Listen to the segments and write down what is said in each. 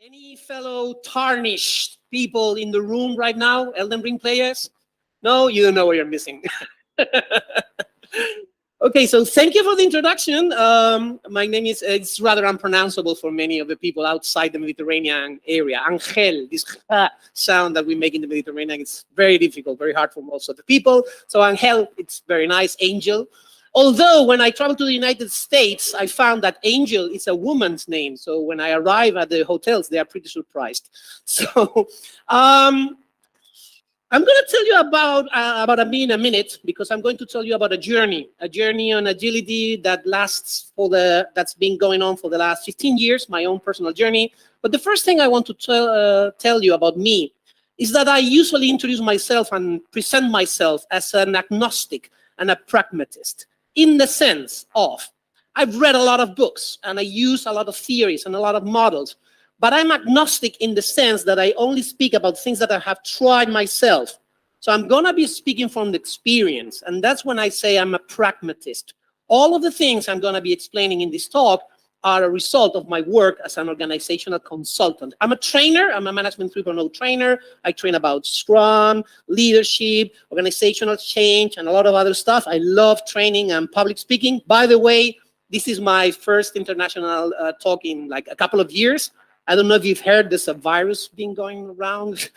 Any fellow tarnished people in the room right now, Elden Ring players? No, you don't know what you're missing. Okay, so thank you for the introduction. My name is, it's rather unpronounceable for many of the people outside the Mediterranean area. Angel, this sound that we make in the Mediterranean, it's very difficult, very hard for most of the people. So Angel, it's very nice, angel. Although when I traveled to the United States, I found that Angel is a woman's name. So when I arrive at the hotels, they are pretty surprised. So I'm going to tell you about me in a minute, because I'm going to tell you about a journey on agility that that's been going on for the last 15 years, my own personal journey. But the first thing I want to tell you about me is that I usually introduce myself and present myself as an agnostic and a pragmatist, in the sense of I've read a lot of books and I use a lot of theories and a lot of models, but I'm agnostic in the sense that I only speak about things that I have tried myself. So I'm going to be speaking from the experience, and that's when I say I'm a pragmatist. All of the things I'm going to be explaining in this talk are a result of my work as an organizational consultant. I'm a trainer. I'm a Management 3.0 trainer. I train about Scrum, leadership, organizational change, and a lot of other stuff. I love training and public speaking. By the way, this is my first international talk in like a couple of years. I don't know if you've heard there's a virus being going around.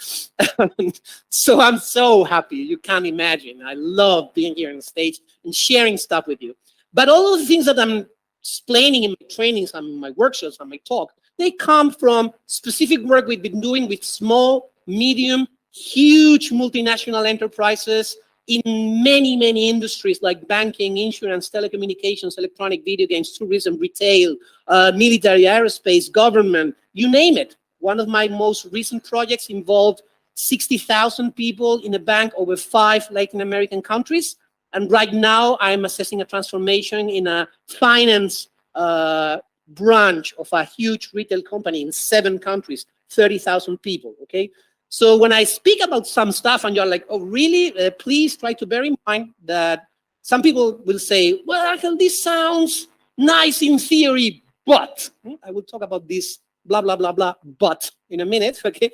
So I'm so happy. You can't imagine. I love being here on the stage and sharing stuff with you. But all of the things that I'm explaining in my trainings and my workshops and my talk, they come from specific work we've been doing with small, medium, huge multinational enterprises in many, many industries like banking, insurance, telecommunications, electronic video games, tourism, retail, military, aerospace, government, you name it. One of my most recent projects involved 60,000 people in a bank over 5 Latin American countries. And right now, I'm assessing a transformation in a finance branch of a huge retail company in 7 countries, 30,000 people, okay? So when I speak about some stuff and you're like, oh, really? Please try to bear in mind that some people will say, well, Angel, this sounds nice in theory, but I will talk about this blah, blah, blah, blah, but in a minute, okay?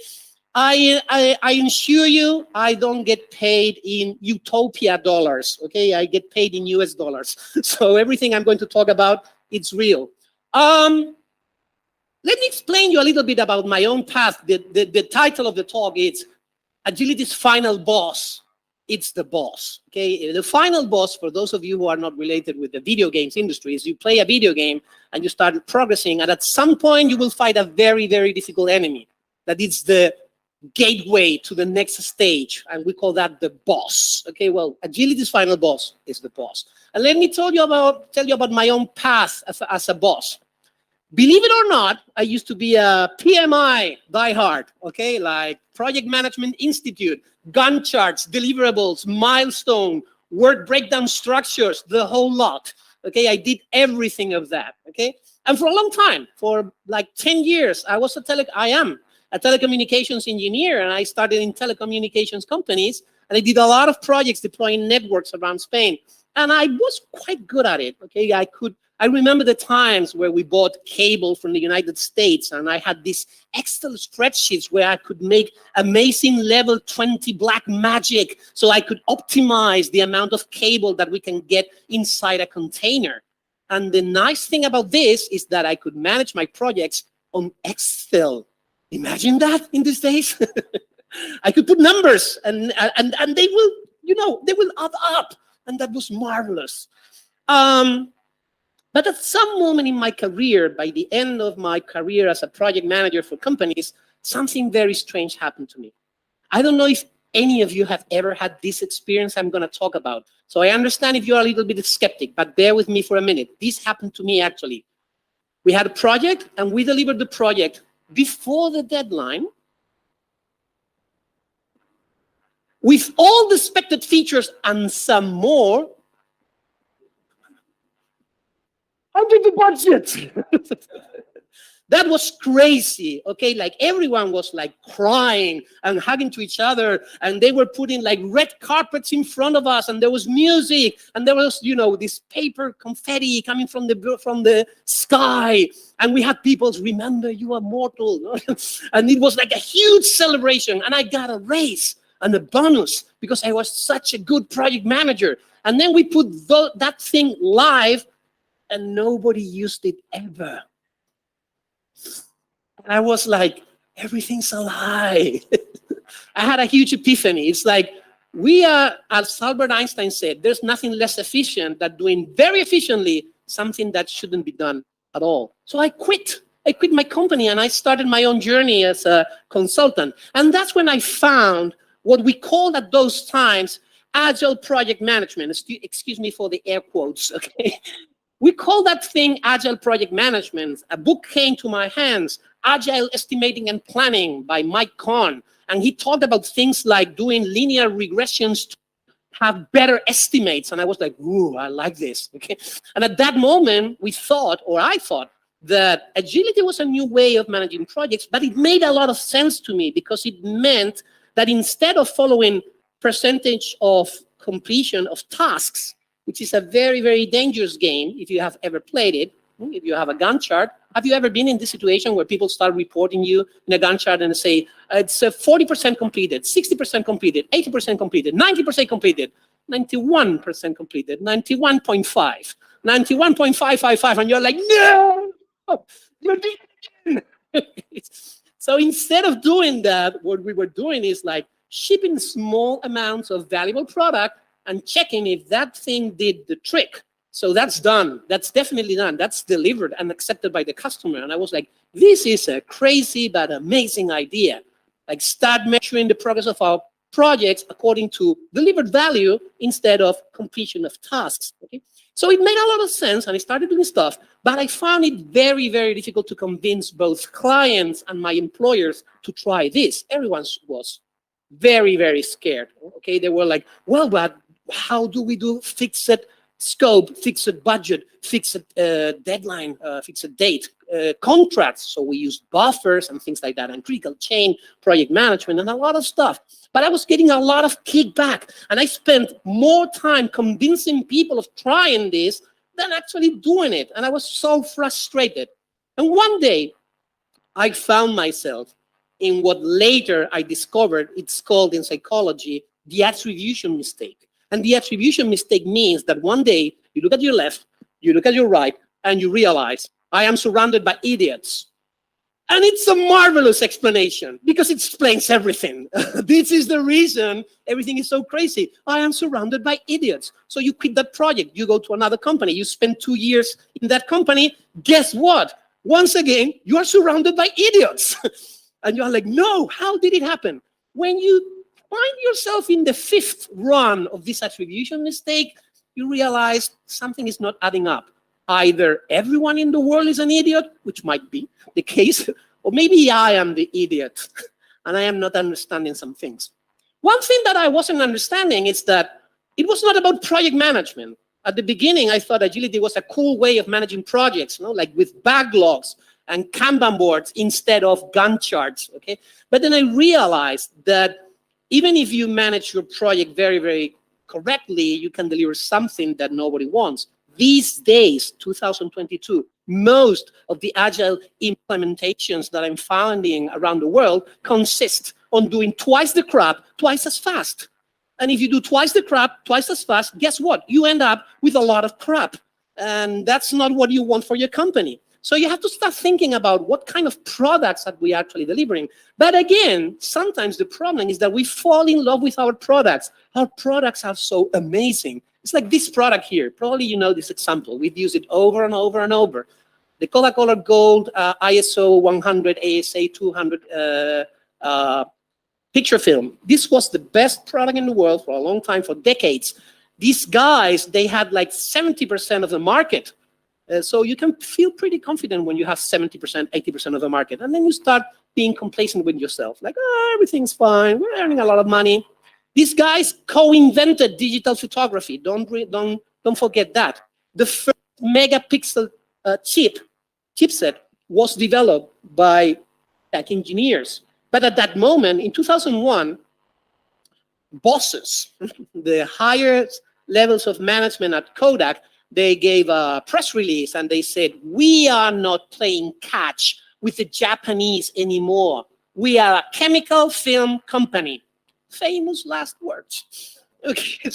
I assure you, I don't get paid in utopia dollars, okay? I get paid in US dollars. So everything I'm going to talk about, it's real. Let me explain you a little bit about my own path. The title of the talk is Agility's Final Boss. It's the boss, okay? The final boss, for those of you who are not related with the video games industry, is you play a video game and you start progressing, and at some point you will fight a very, very difficult enemy. That is the gateway to the next stage, and we call that the boss. Okay, well, Agility's final boss is the boss. And let me tell you about my own path as a boss. Believe it or not, I used to be a PMI diehard, okay, like Project Management Institute, Gantt charts, deliverables, milestone, work breakdown structures, the whole lot. Okay, I did everything of that. Okay, and for a long time, for like 10 years, I am a telecommunications engineer, and I started in telecommunications companies, and I did a lot of projects deploying networks around Spain, and I was quite good at it. Okay, I remember the times where we bought cable from the United States, and I had these Excel spreadsheets where I could make amazing level 20 black magic, so I could optimize the amount of cable that we can get inside a container. And the nice thing about this is that I could manage my projects on Excel. Imagine that in these days. I could put numbers and they will, they will add up, and that was marvelous. But at some moment in my career, by the end of my career as a project manager for companies, something very strange happened to me. I don't know if any of you have ever had this experience I'm going to talk about. So I understand if you're a little bit skeptic, but bear with me for a minute. This happened to me, actually. We had a project, and we delivered the project before the deadline with all the expected features and some more under the budget. That was crazy, okay? Like everyone was like crying and hugging to each other, and they were putting like red carpets in front of us, and there was music, and there was, you know, this paper confetti coming from the sky, and we had people, remember you are mortal, and it was like a huge celebration, and I got a raise and a bonus because I was such a good project manager. And then we put that thing live, and nobody used it ever. And I was like, everything's a lie. I had a huge epiphany. It's like, we are, as Albert Einstein said, there's nothing less efficient than doing very efficiently something that shouldn't be done at all. So I quit. I quit my company and I started my own journey as a consultant. And that's when I found what we called at those times Agile project management. Excuse me for the air quotes, okay? We call that thing Agile project management. A book came to my hands, Agile Estimating and Planning by Mike Kahn. And he talked about things like doing linear regressions to have better estimates. And I was like, ooh, I like this, okay? And at that moment, we thought, or I thought, that agility was a new way of managing projects, but it made a lot of sense to me because it meant that instead of following percentage of completion of tasks, which is a very, very dangerous game if you have ever played it. If you have a Gantt chart, have you ever been in this situation where people start reporting you in a Gantt chart and say, it's 40% completed, 60% completed, 80% completed, 90% completed, 91% completed, 91.5, 91.555, and you're like, no, you're doing it again. So instead of doing that, what we were doing is like shipping small amounts of valuable product and checking if that thing did the trick. So that's done. That's definitely done. That's delivered and accepted by the customer. And I was like, this is a crazy but amazing idea. Like start measuring the progress of our projects according to delivered value instead of completion of tasks. Okay? So it made a lot of sense and I started doing stuff, but I found it very, very difficult to convince both clients and my employers to try this. Everyone was very, very scared. Okay, they were like, well, but how do we do fixed scope, fixed budget, fixed deadline, fixed date, contracts? So we used buffers and things like that, and critical chain, project management, and a lot of stuff. But I was getting a lot of kickback, and I spent more time convincing people of trying this than actually doing it. And I was so frustrated. And one day, I found myself in what later I discovered, it's called in psychology, the attribution mistake. And the attribution mistake means that one day you look at your left, you look at your right, and you realize, I am surrounded by idiots. And it's a marvelous explanation because it explains everything. This is the reason everything is so crazy. I am surrounded by idiots. So you quit that project, you go to another company, you spend 2 years in that company. Guess what? Once again, you are surrounded by idiots. And you're like, no, how did it happen? When you find yourself in the 5th run of this attribution mistake, you realize something is not adding up. Either everyone in the world is an idiot, which might be the case, or maybe I am the idiot and I am not understanding some things. One thing that I wasn't understanding is that it was not about project management. At the beginning, I thought agility was a cool way of managing projects, you know, like with backlogs and Kanban boards instead of Gantt charts, okay? But then I realized that even if you manage your project very, very correctly, you can deliver something that nobody wants. These days, 2022, most of the agile implementations that I'm finding around the world consist on doing twice the crap, twice as fast. And if you do twice the crap, twice as fast, guess what? You end up with a lot of crap. And that's not what you want for your company. So you have to start thinking about what kind of products are we actually delivering. But again, sometimes the problem is that we fall in love with our products. Our products are so amazing. It's like this product here. Probably you know this example. We've used it over and over and over. The Coca-Cola Gold ISO 100 ASA 200 picture film. This was the best product in the world for a long time, for decades. These guys, they had like 70% of the market. So you can feel pretty confident when you have 70%, 80% of the market. And then you start being complacent with yourself. Like, oh, everything's fine. We're earning a lot of money. These guys co-invented digital photography. Don't forget that. The first megapixel chipset was developed by tech engineers. But at that moment, in 2001, bosses, the highest levels of management at Kodak, they gave a press release and they said, we are not playing catch with the Japanese anymore. We are a chemical film company. Famous last words. Okay.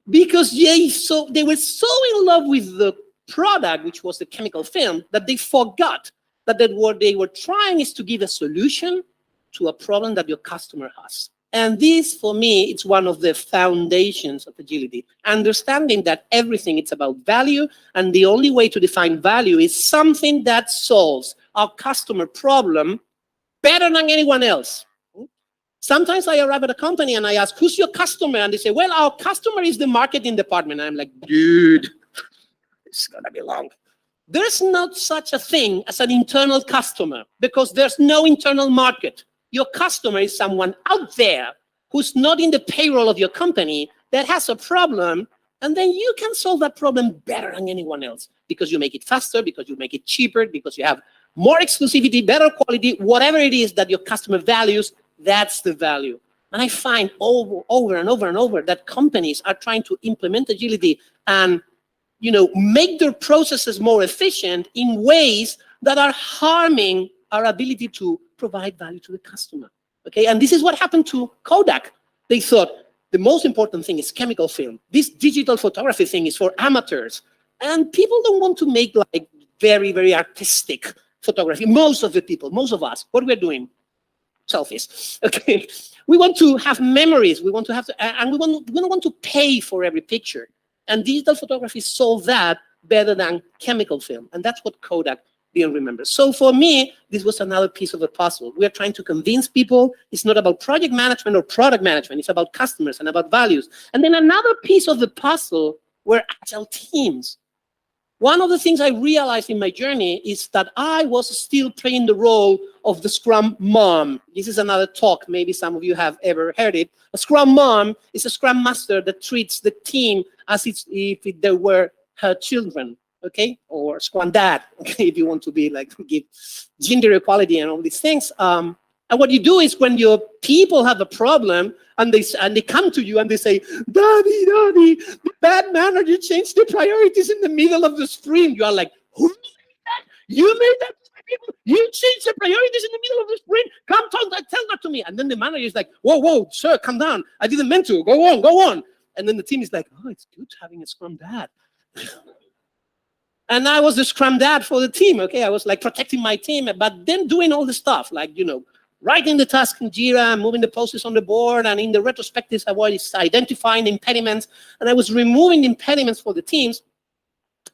Because they were so in love with the product, which was the chemical film, that they forgot that what they were trying is to give a solution to a problem that your customer has. And this, for me, it's one of the foundations of agility. Understanding that everything is about value, and the only way to define value is something that solves our customer problem better than anyone else. Sometimes I arrive at a company and I ask, who's your customer? And they say, well, our customer is the marketing department. I'm like, dude, it's gonna be long. There's not such a thing as an internal customer because there's no internal market. Your customer is someone out there who's not in the payroll of your company that has a problem, and then you can solve that problem better than anyone else because you make it faster, because you make it cheaper, because you have more exclusivity, better quality, whatever it is that your customer values, that's the value. And I find over and over that companies are trying to implement agility and make their processes more efficient in ways that are harming our ability to provide value to the customer. Okay, and this is what happened to Kodak. They thought the most important thing is chemical film. This digital photography thing is for amateurs. And people don't want to make like very, very artistic photography. Most of the people, most of us, what we're doing? Selfies. Okay, we want to have memories. We want to have and we don't want to pay for every picture. And digital photography solved that better than chemical film. And that's what Kodak didn't remember. So for me, this was another piece of the puzzle. We are trying to convince people it's not about project management or product management. It's about customers and about values. And then another piece of the puzzle were agile teams. One of the things I realized in my journey is that I was still playing the role of the Scrum mom. This is another talk. Maybe some of you have ever heard it. A Scrum mom is a Scrum master that treats the team as if they were her children, okay? Or Scrum dad, okay, if you want to be like, give gender equality and all these things. And what you do is when your people have a problem and they come to you and they say, Daddy, the bad manager changed the priorities in the middle of the sprint. You are like, who made that? You made that? You changed the priorities in the middle of the sprint? Come tell that to me. And then the manager is like, whoa, sir, calm down. I didn't mean to. Go on. And then the team is like, oh, it's good having a Scrum dad. And I was the Scrum dad for the team, okay? I was like protecting my team, but then doing all the stuff, like, writing the task in Jira, moving the post-its on the board, and in the retrospectives, I was identifying impediments, and I was removing impediments for the teams.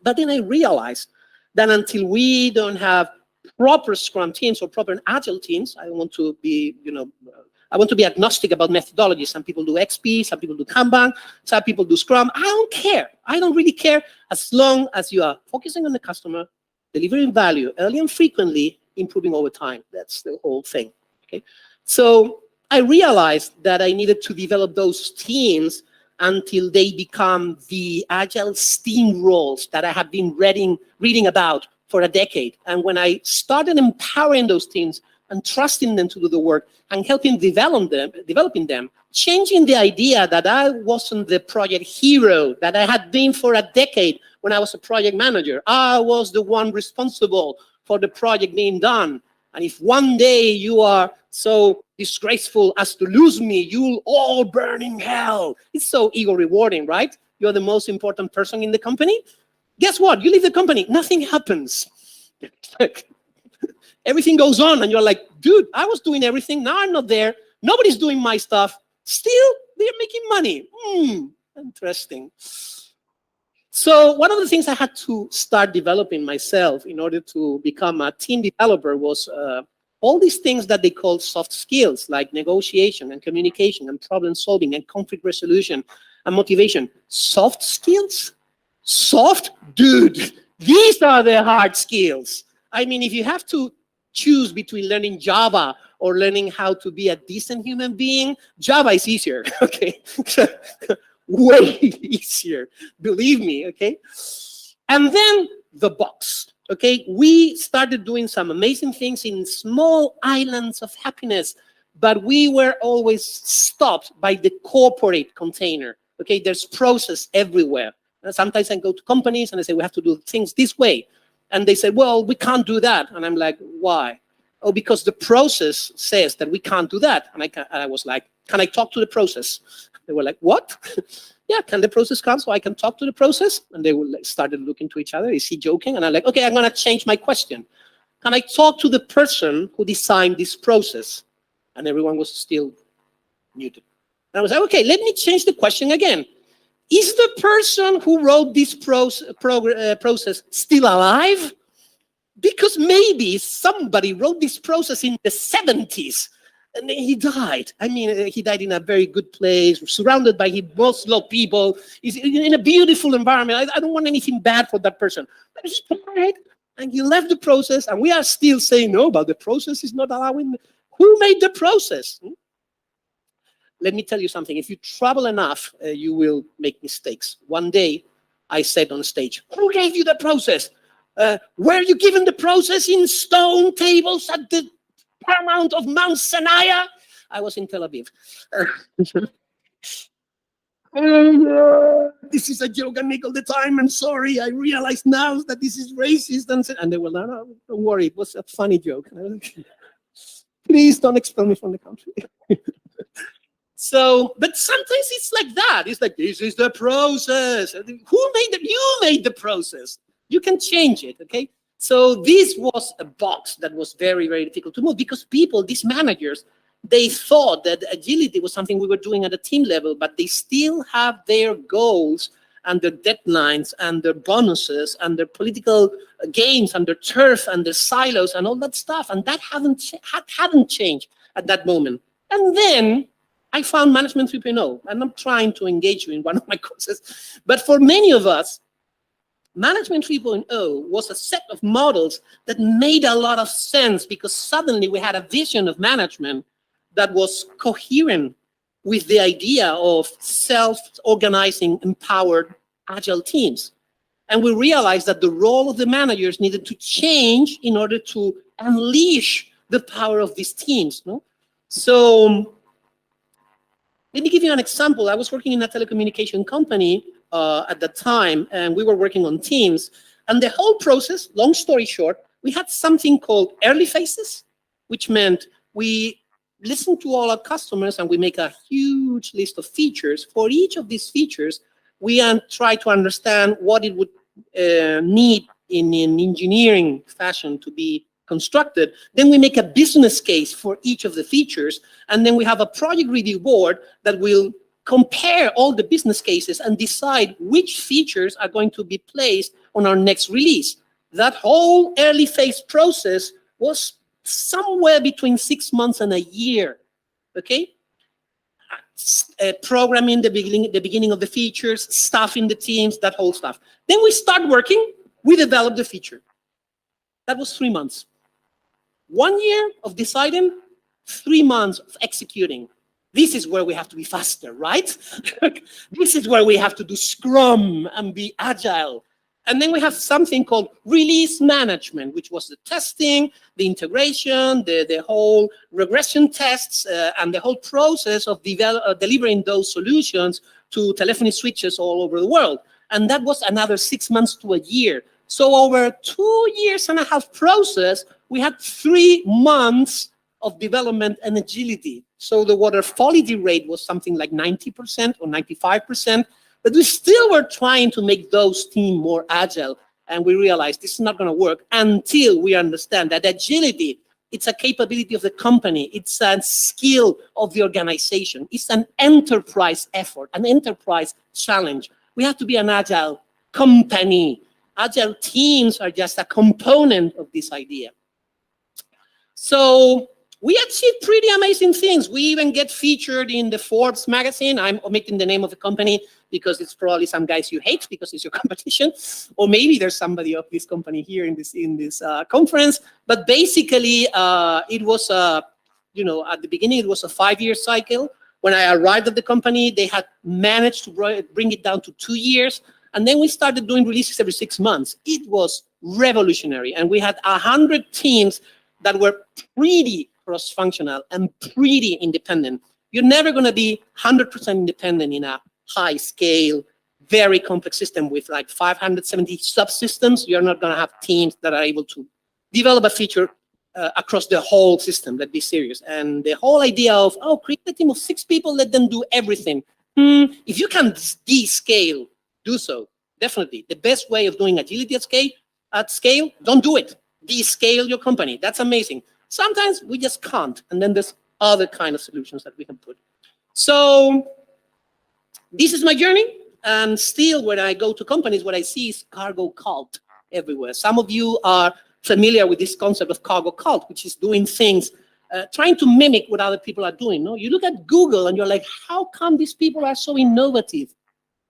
But then I realized that until we don't have proper Scrum teams or proper Agile teams, I want to be, I want to be agnostic about methodology. Some people do XP, some people do Kanban, some people do Scrum. I don't care. I don't really care as long as you are focusing on the customer, delivering value early and frequently, improving over time. That's the whole thing. Okay, so I realized that I needed to develop those teams until they become the agile steamrolls that I have been reading about for a decade. And when I started empowering those teams and trusting them to do the work and helping developing them, changing the idea that I wasn't the project hero that I had been for a decade when I was a project manager. I was the one responsible for the project being done. And if one day you are so disgraceful as to lose me, you'll all burn in hell. It's so ego rewarding, right? You're the most important person in the company. Guess what? You leave the company, nothing happens. Everything goes on, and you're like, dude, I was doing everything. Now I'm not there. Nobody's doing my stuff. Still, they're making money. Interesting. So one of the things I had to start developing myself in order to become a team developer was all these things that they call soft skills, like negotiation and communication and problem solving and conflict resolution and motivation. Soft skills? Soft? Dude, these are the hard skills. I mean, if you have to choose between learning Java or learning how to be a decent human being, Java is easier, okay? Way easier, believe me, okay? And then the box. Okay, we started doing some amazing things in small islands of happiness, but we were always stopped by the corporate container. Okay, there's process everywhere. Sometimes I go to companies and I say, we have to do things this way. And they say, well, we can't do that. And I'm like, why? Oh, because the process says that we can't do that. And I was like, can I talk to the process? They were like, what? Yeah, can the process come so I can talk to the process? And they started looking to each other. Is he joking? And I'm like, okay, I'm going to change my question. Can I talk to the person who designed this process? And everyone was still muted. And I was like, okay, let me change the question again. Is the person who wrote this process still alive? Because maybe somebody wrote this process in the 70s and he died. I mean, he died in a very good place, surrounded by his most loved people. He's in a beautiful environment. I don't want anything bad for that person. But he died and he left the process, and we are still saying, no, but the process is not allowing. Who made the process? Let me tell you something. If you travel enough, you will make mistakes. One day, I said on stage, who gave you the process? Were you given the process in stone tables at the paramount of Mount Sinai? I was in Tel Aviv. This is a joke I make all the time. I'm sorry. I realize now that this is racist. And they were like, no, don't worry. It was a funny joke. Please don't expel me from the country. So, but sometimes it's like that. It's like, this is the process. Who made it? You made the process. You can change it, okay? So this was a box that was very, very difficult to move, because people, these managers, they thought that agility was something we were doing at a team level, but they still have their goals and their deadlines and their bonuses and their political games and their turf and their silos and all that stuff. And that hadn't changed at that moment. And then I found Management 3.0, and I'm trying to engage you in one of my courses. But for many of us, Management 3.0 was a set of models that made a lot of sense, because suddenly we had a vision of management that was coherent with the idea of self-organizing, empowered, agile teams. And we realized that the role of the managers needed to change in order to unleash the power of these teams. No? So let me give you an example. I was working in a telecommunication company at the time, and we were working on teams. And the whole process, long story short, we had something called early phases, which meant we listen to all our customers and we make a huge list of features. For each of these features, we try to understand what it would need in an engineering fashion to be constructed. Then we make a business case for each of the features, and then we have a project review board that will compare all the business cases and decide which features are going to be placed on our next release. That whole early phase process was somewhere between 6 months and a year, okay? Programming the beginning of the features, staffing the teams, that whole stuff. Then we start working, we develop the feature. That was 3 months. 1 year of deciding, 3 months of executing. This is where we have to be faster, right? This is where we have to do Scrum and be agile. And then we have something called release management, which was the testing, the integration, the whole regression tests, and the whole process of delivering those solutions to telephony switches all over the world. And that was another 6 months to a year. So over 2 years and a half process, we had 3 months of development and agility. So the water quality rate was something like 90% or 95%. But we still were trying to make those teams more agile. And we realized this is not going to work until we understand that agility, it's a capability of the company. It's a skill of the organization. It's an enterprise effort, an enterprise challenge. We have to be an agile company. Agile teams are just a component of this idea. So we achieved pretty amazing things. We even get featured in the Forbes magazine. I'm omitting the name of the company because it's probably some guys you hate because it's your competition, or maybe there's somebody of this company here in this conference. But basically, it was at the beginning it was a 5-year cycle. When I arrived at the company, they had managed to bring it down to 2 years, And then we started doing releases every 6 months. It was revolutionary. And we had 100 teams that were pretty cross-functional and pretty independent. You're never going to be 100% independent in a high-scale, very complex system with like 570 subsystems. You're not going to have teams that are able to develop a feature across the whole system. Let's be serious. And the whole idea of, oh, create a team of 6 people, let them do everything. If you can descale, do so. Definitely. The best way of doing agility at scale, don't do it. Descale your company. That's amazing. Sometimes we just can't. And then there's other kind of solutions that we can put. So this is my journey. And still, when I go to companies, what I see is cargo cult everywhere. Some of you are familiar with this concept of cargo cult, which is doing things, trying to mimic what other people are doing. No? You look at Google and you're like, how come these people are so innovative?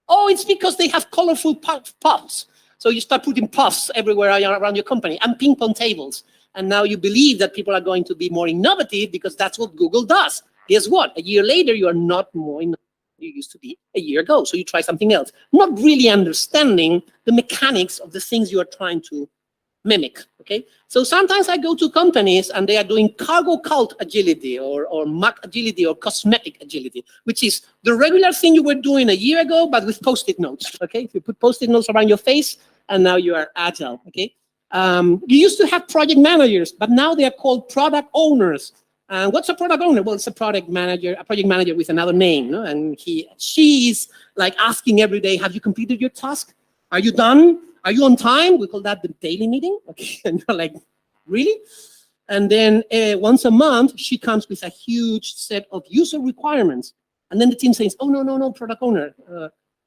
Oh, it's because they have colorful puffs. So you start putting puffs everywhere around your company and ping pong tables. And now you believe that people are going to be more innovative because that's what Google does. Guess what? A year later, you are not more innovative than you used to be a year ago. So you try something else, not really understanding the mechanics of the things you are trying to mimic, okay? So sometimes I go to companies and they are doing cargo cult agility or Mac agility or cosmetic agility, which is the regular thing you were doing a year ago, but with Post-it notes, okay? If you put Post-it notes around your face and now you are agile, okay? You used to have project managers, but now they are called product owners. What's a product owner? Well, it's a project manager with another name, no? And she is like asking every day, have you completed your task? Are you done? Are you on time? We call that the daily meeting. Okay, and you're like, really? And then once a month, she comes with a huge set of user requirements. And then the team says, oh, no, product owner.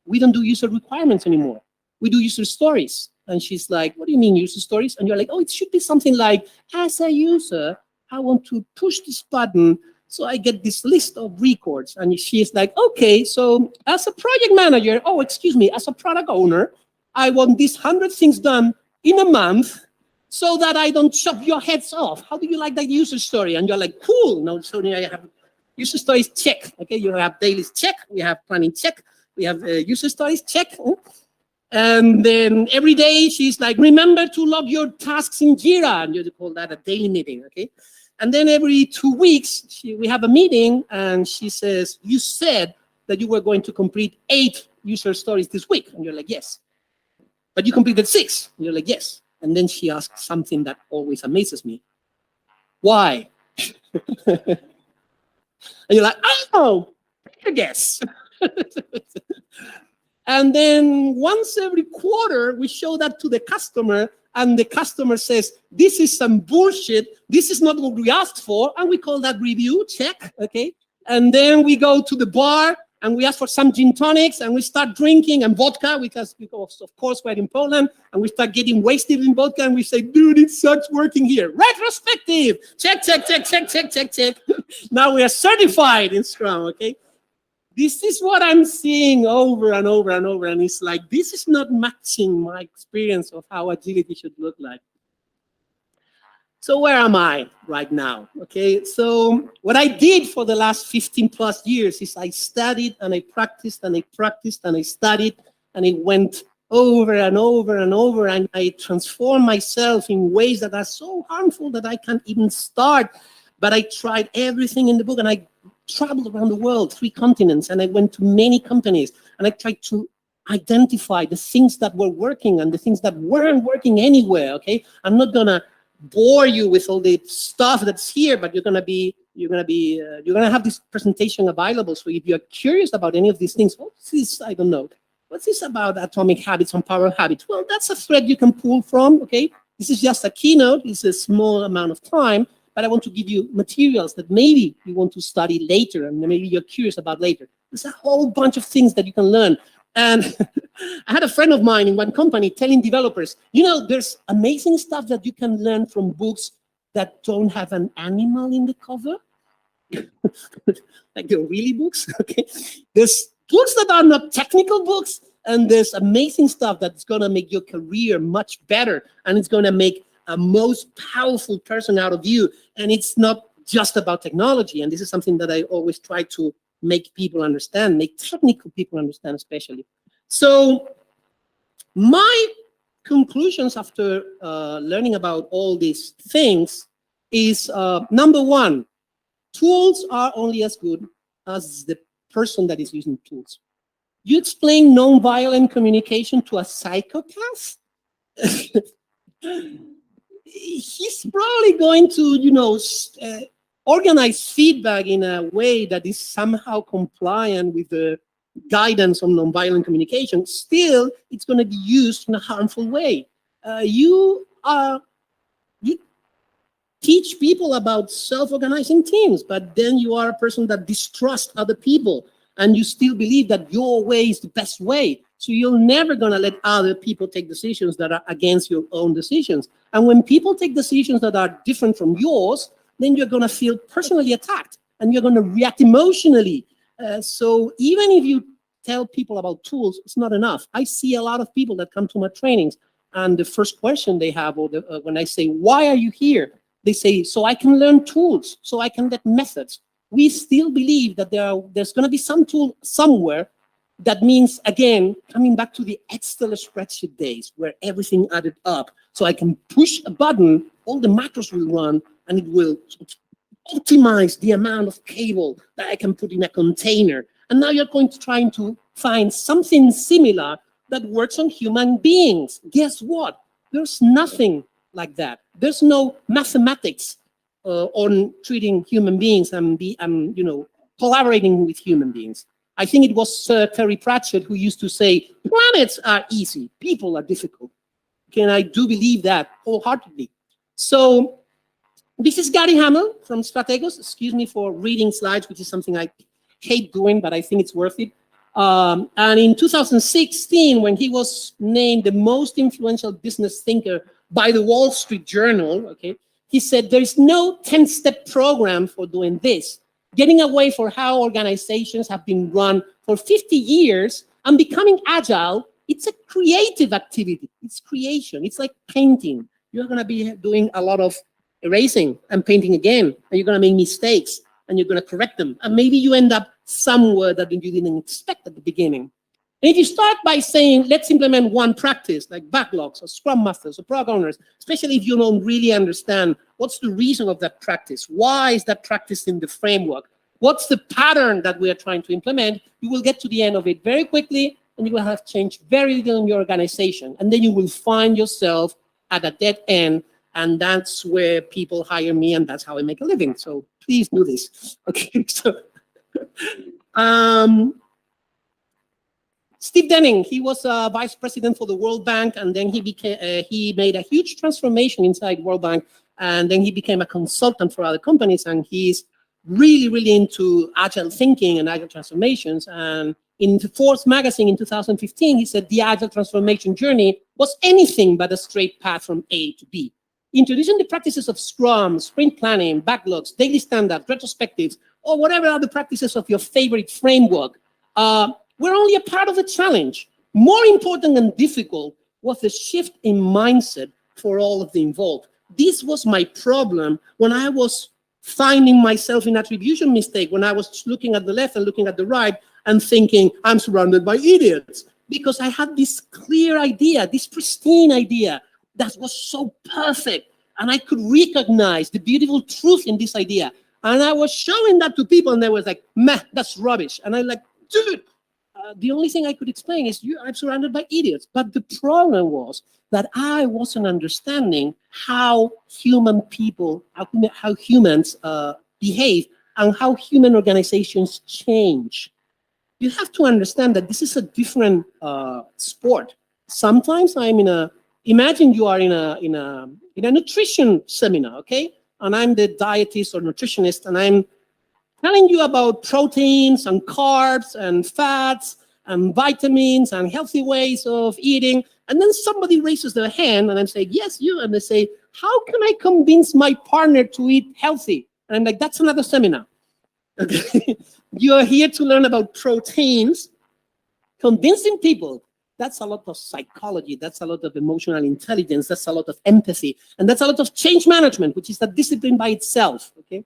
We don't do user requirements anymore. We do user stories. And she's like, what do you mean user stories? And you're like, oh, it should be something like, as a user, I want to push this button so I get this list of records. And she's like, okay, so as a project manager, as a product owner, I want these 100 things done in a month so that I don't chop your heads off. How do you like that user story? And you're like, cool. No, so I have user stories, check. Okay, you have dailies, check. We have planning, check. We have user stories, check. And then every day she's like, remember to log your tasks in Jira. And you call that a daily meeting, okay? And then every 2 weeks, we have a meeting and she says, you said that you were going to complete 8 user stories this week. And you're like, yes. But you completed 6. And you're like, yes. And then she asks something that always amazes me. Why? And you're like, oh, I guess. And then once every quarter, we show that to the customer, and the customer says, this is some bullshit. This is not what we asked for. And we call that review, check, okay? And then we go to the bar, and we ask for some gin tonics, and we start drinking and vodka, because of course we're in Poland, and we start getting wasted in vodka, and we say, dude, it sucks working here. Retrospective, check. Now we are certified in Scrum, okay? This is what I'm seeing over and over and over, and it's like, this is not matching my experience of how agility should look like. So where am I right now? Okay, so what I did for the last 15 plus years is I studied and I practiced and I practiced and I studied, and it went over and over and over, and I transformed myself in ways that are so harmful that I can't even start. But I tried everything in the book, and I traveled around the world, 3 continents, and I went to many companies, and I tried to identify the things that were working and the things that weren't working anywhere, okay? I'm not gonna bore you with all the stuff that's here, but you're gonna have this presentation available. So if you're curious about any of these things, what's this? I don't know. What's this about atomic habits and power habits? Well, that's a thread you can pull from, okay? This is just a keynote. It's a small amount of time, but I want to give you materials that maybe you want to study later and maybe you're curious about later. There's a whole bunch of things that you can learn. And I had a friend of mine in one company telling developers, you know, there's amazing stuff that you can learn from books that don't have an animal in the cover. Like they're really books, okay? There's books that are not technical books, and there's amazing stuff that's gonna make your career much better, and it's gonna make a most powerful person out of you. And it's not just about technology, and this is something that I always try to make people understand, make technical people understand especially. So My conclusions after learning about all these things is, number one, tools are only as good as the person that is using tools. You explain nonviolent communication to a psychopath, he's probably going to, organize feedback in a way that is somehow compliant with the guidance on nonviolent communication. Still, it's going to be used in a harmful way. You teach people about self-organizing teams, but then you are a person that distrusts other people, and you still believe that your way is the best way. So you're never going to let other people take decisions that are against your own decisions. And when people take decisions that are different from yours, then you're going to feel personally attacked, and you're going to react emotionally. So even if you tell people about tools, it's not enough. I see a lot of people that come to my trainings, and the first question they have, or when I say, why are you here? They say, so I can learn tools, so I can get methods. We still believe that there's going to be some tool somewhere. That means, again, coming back to the Excel spreadsheet days where everything added up. So I can push a button, all the macros will run, and it will optimize the amount of cable that I can put in a container. And now you're going to try to find something similar that works on human beings. Guess what? There's nothing like that. There's no mathematics on treating human beings and collaborating with human beings. I think it was Terry Pratchett who used to say, planets are easy, people are difficult. Okay, and I do believe that wholeheartedly. So this is Gary Hamel from Strategos. Excuse me for reading slides, which is something I hate doing, but I think it's worth it. And in 2016, when he was named the most influential business thinker by the Wall Street Journal, okay, he said, there's no 10-step program for doing this. Getting away from how organizations have been run for 50 years and becoming agile, it's a creative activity. It's creation. It's like painting. You're going to be doing a lot of erasing and painting again, and you're going to make mistakes, and you're going to correct them. And maybe you end up somewhere that you didn't expect at the beginning. And if you start by saying, let's implement one practice, like backlogs or scrum masters or product owners, especially if you don't really understand what's the reason of that practice, why is that practice in the framework, what's the pattern that we are trying to implement, you will get to the end of it very quickly, and you will have changed very little in your organization. And then you will find yourself at a dead end, and that's where people hire me, and that's how I make a living. So please do this. Okay, so Steve Denning, he was vice president for the World Bank, and then he made a huge transformation inside World Bank, and then he became a consultant for other companies, and he's really, really into agile thinking and agile transformations. And in the Forbes magazine in 2015, he said the agile transformation journey was anything but a straight path from A to B. Introducing the practices of Scrum, sprint planning, backlogs, daily standards, retrospectives, or whatever other practices of your favorite framework, we're only a part of the challenge. More important and difficult was the shift in mindset for all of the involved. This was my problem when I was finding myself in attribution mistake, when I was looking at the left and looking at the right and thinking, I'm surrounded by idiots. Because I had this clear idea, this pristine idea that was so perfect. And I could recognize the beautiful truth in this idea. And I was showing that to people, and they was like, meh, that's rubbish. And I'm like, dude, the only thing I could explain is I'm surrounded by idiots. But the problem was that I wasn't understanding how human people, how humans behave, and how human organizations change. You have to understand that this is a different sport. Sometimes imagine you are in a nutrition seminar, okay? And I'm the dietist or nutritionist, and I'm telling you about proteins and carbs and fats and vitamins and healthy ways of eating. And then somebody raises their hand, and I'm saying, yes, you. And they say, how can I convince my partner to eat healthy? And I'm like, that's another seminar. Okay? You're here to learn about proteins. Convincing people, that's a lot of psychology. That's a lot of emotional intelligence. That's a lot of empathy. And that's a lot of change management, which is a discipline by itself. Okay?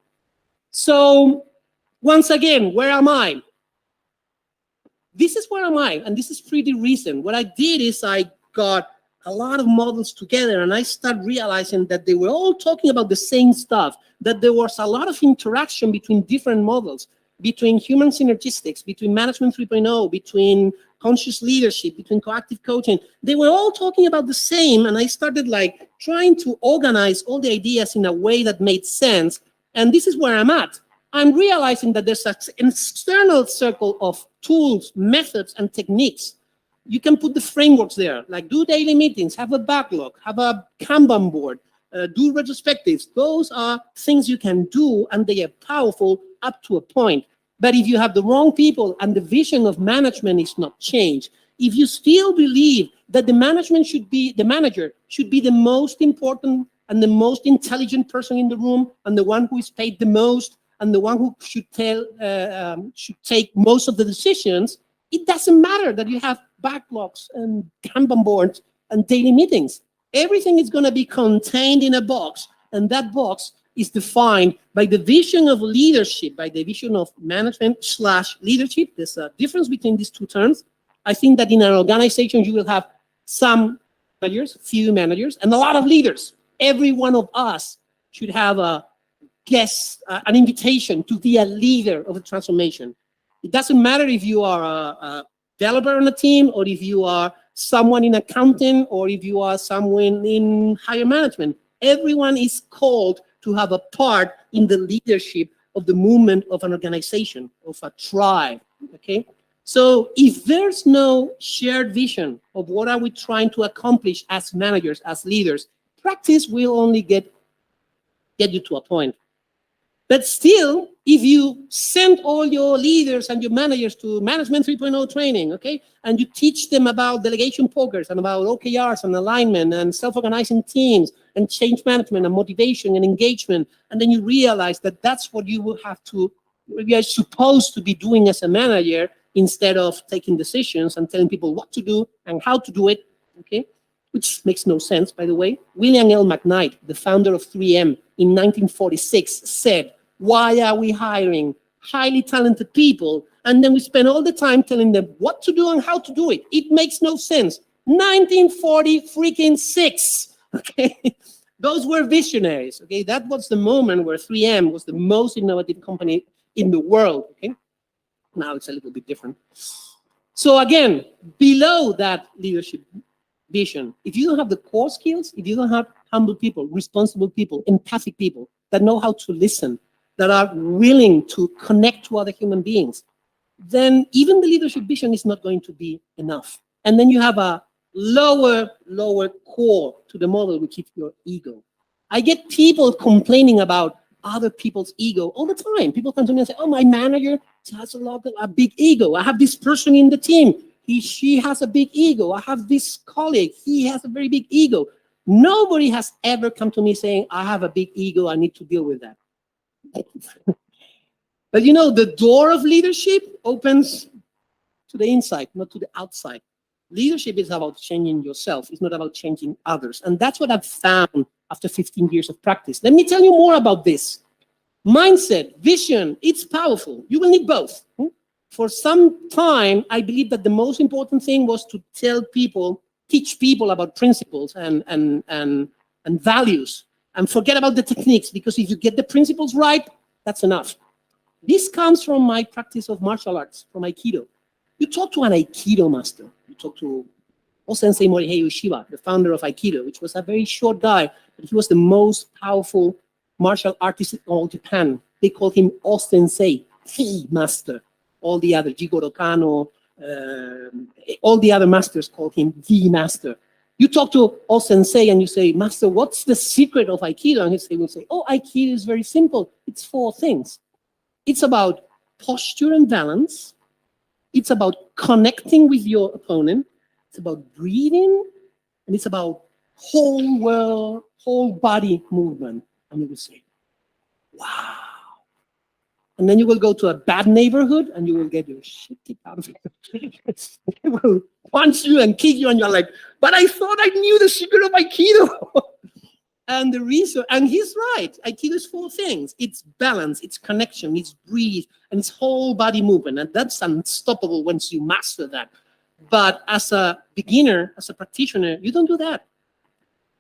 So once again, where am I? This is where am I, and this is pretty recent. What I did is I got a lot of models together, and I started realizing that they were all talking about the same stuff, that there was a lot of interaction between different models, between human synergistics, between management 3.0, between conscious leadership, between coactive coaching. They were all talking about the same, and I started like trying to organize all the ideas in a way that made sense. And this is where I'm at. I'm realizing that there's an external circle of tools, methods, and techniques. You can put the frameworks there, like do daily meetings, have a backlog, have a Kanban board, do retrospectives. Those are things you can do, and they are powerful up to a point. But if you have the wrong people and the vision of management is not changed, if you still believe that the manager should be the most important and the most intelligent person in the room, and the one who is paid the most, and the one who should take most of the decisions, it doesn't matter that you have backlogs and Kanban boards and daily meetings. Everything is going to be contained in a box, and that box is defined by the vision of leadership, by the vision of management/leadership. There's a difference between these two terms. I think that in an organization, you will have some managers, few managers, and a lot of leaders. Every one of us should have an invitation to be a leader of a transformation. It doesn't matter if you are a developer on a team, or if you are someone in accounting, or if you are someone in higher management. Everyone is called to have a part in the leadership of the movement of an organization, of a tribe, okay? So if there's no shared vision of what are we trying to accomplish as managers, as leaders, practice will only get you to a point. But still, if you send all your leaders and your managers to Management 3.0 training, okay, and you teach them about delegation pokers and about OKRs and alignment and self-organizing teams and change management and motivation and engagement, and then you realize that that's what you are supposed to be doing as a manager, instead of taking decisions and telling people what to do and how to do it, okay, which makes no sense, by the way. William L. McKnight, the founder of 3M, in 1946 said, "Why are we hiring highly talented people, and then we spend all the time telling them what to do and how to do it? It makes no sense." 1946, okay? Those were visionaries, okay? That was the moment where 3M was the most innovative company in the world, okay? Now it's a little bit different. So again, below that leadership vision, if you don't have the core skills, if you don't have humble people, responsible people, empathic people that know how to listen, that are willing to connect to other human beings, then even the leadership vision is not going to be enough. And then you have a lower core to the model, which is your ego. I get people complaining about other people's ego all the time. People come to me and say, "Oh, my manager has a big ego. I have this person in the team. She has a big ego. I have this colleague. He has a very big ego." Nobody has ever come to me saying, "I have a big ego. I need to deal with that." But you know, the door of leadership opens to the inside, not to the outside. Leadership is about changing yourself. It's not about changing others. And that's what I've found after 15 years of practice. Let me tell you more about this. Mindset, vision, it's powerful. You will need both. For some time, I believe that the most important thing was to teach people about principles and values, and forget about the techniques, because if you get the principles right, that's enough. This comes from my practice of martial arts, from Aikido. You talk to an Aikido master. You talk to O-sensei Morihei Ueshiba, the founder of Aikido, which was a very short guy, but he was the most powerful martial artist in all Japan. They called him O-sensei, the master. All the other, Jigoro Kano, all the other masters called him the master. You talk to O-sensei and you say, "Master, what's the secret of Aikido?" And he will say, "Oh, Aikido is very simple. It's 4 things. It's about posture and balance. It's about connecting with your opponent. It's about breathing. And it's about whole body movement." And you will say, "Wow." And then you will go to a bad neighborhood and you will get your shit kicked out of it. They will punch you and kick you, and you're like, "But I thought I knew the secret of Aikido." And the reason, and he's right, Aikido is 4 things. It's balance, it's connection, it's breathe, and it's whole body movement. And that's unstoppable once you master that. But as a beginner, as a practitioner, you don't do that.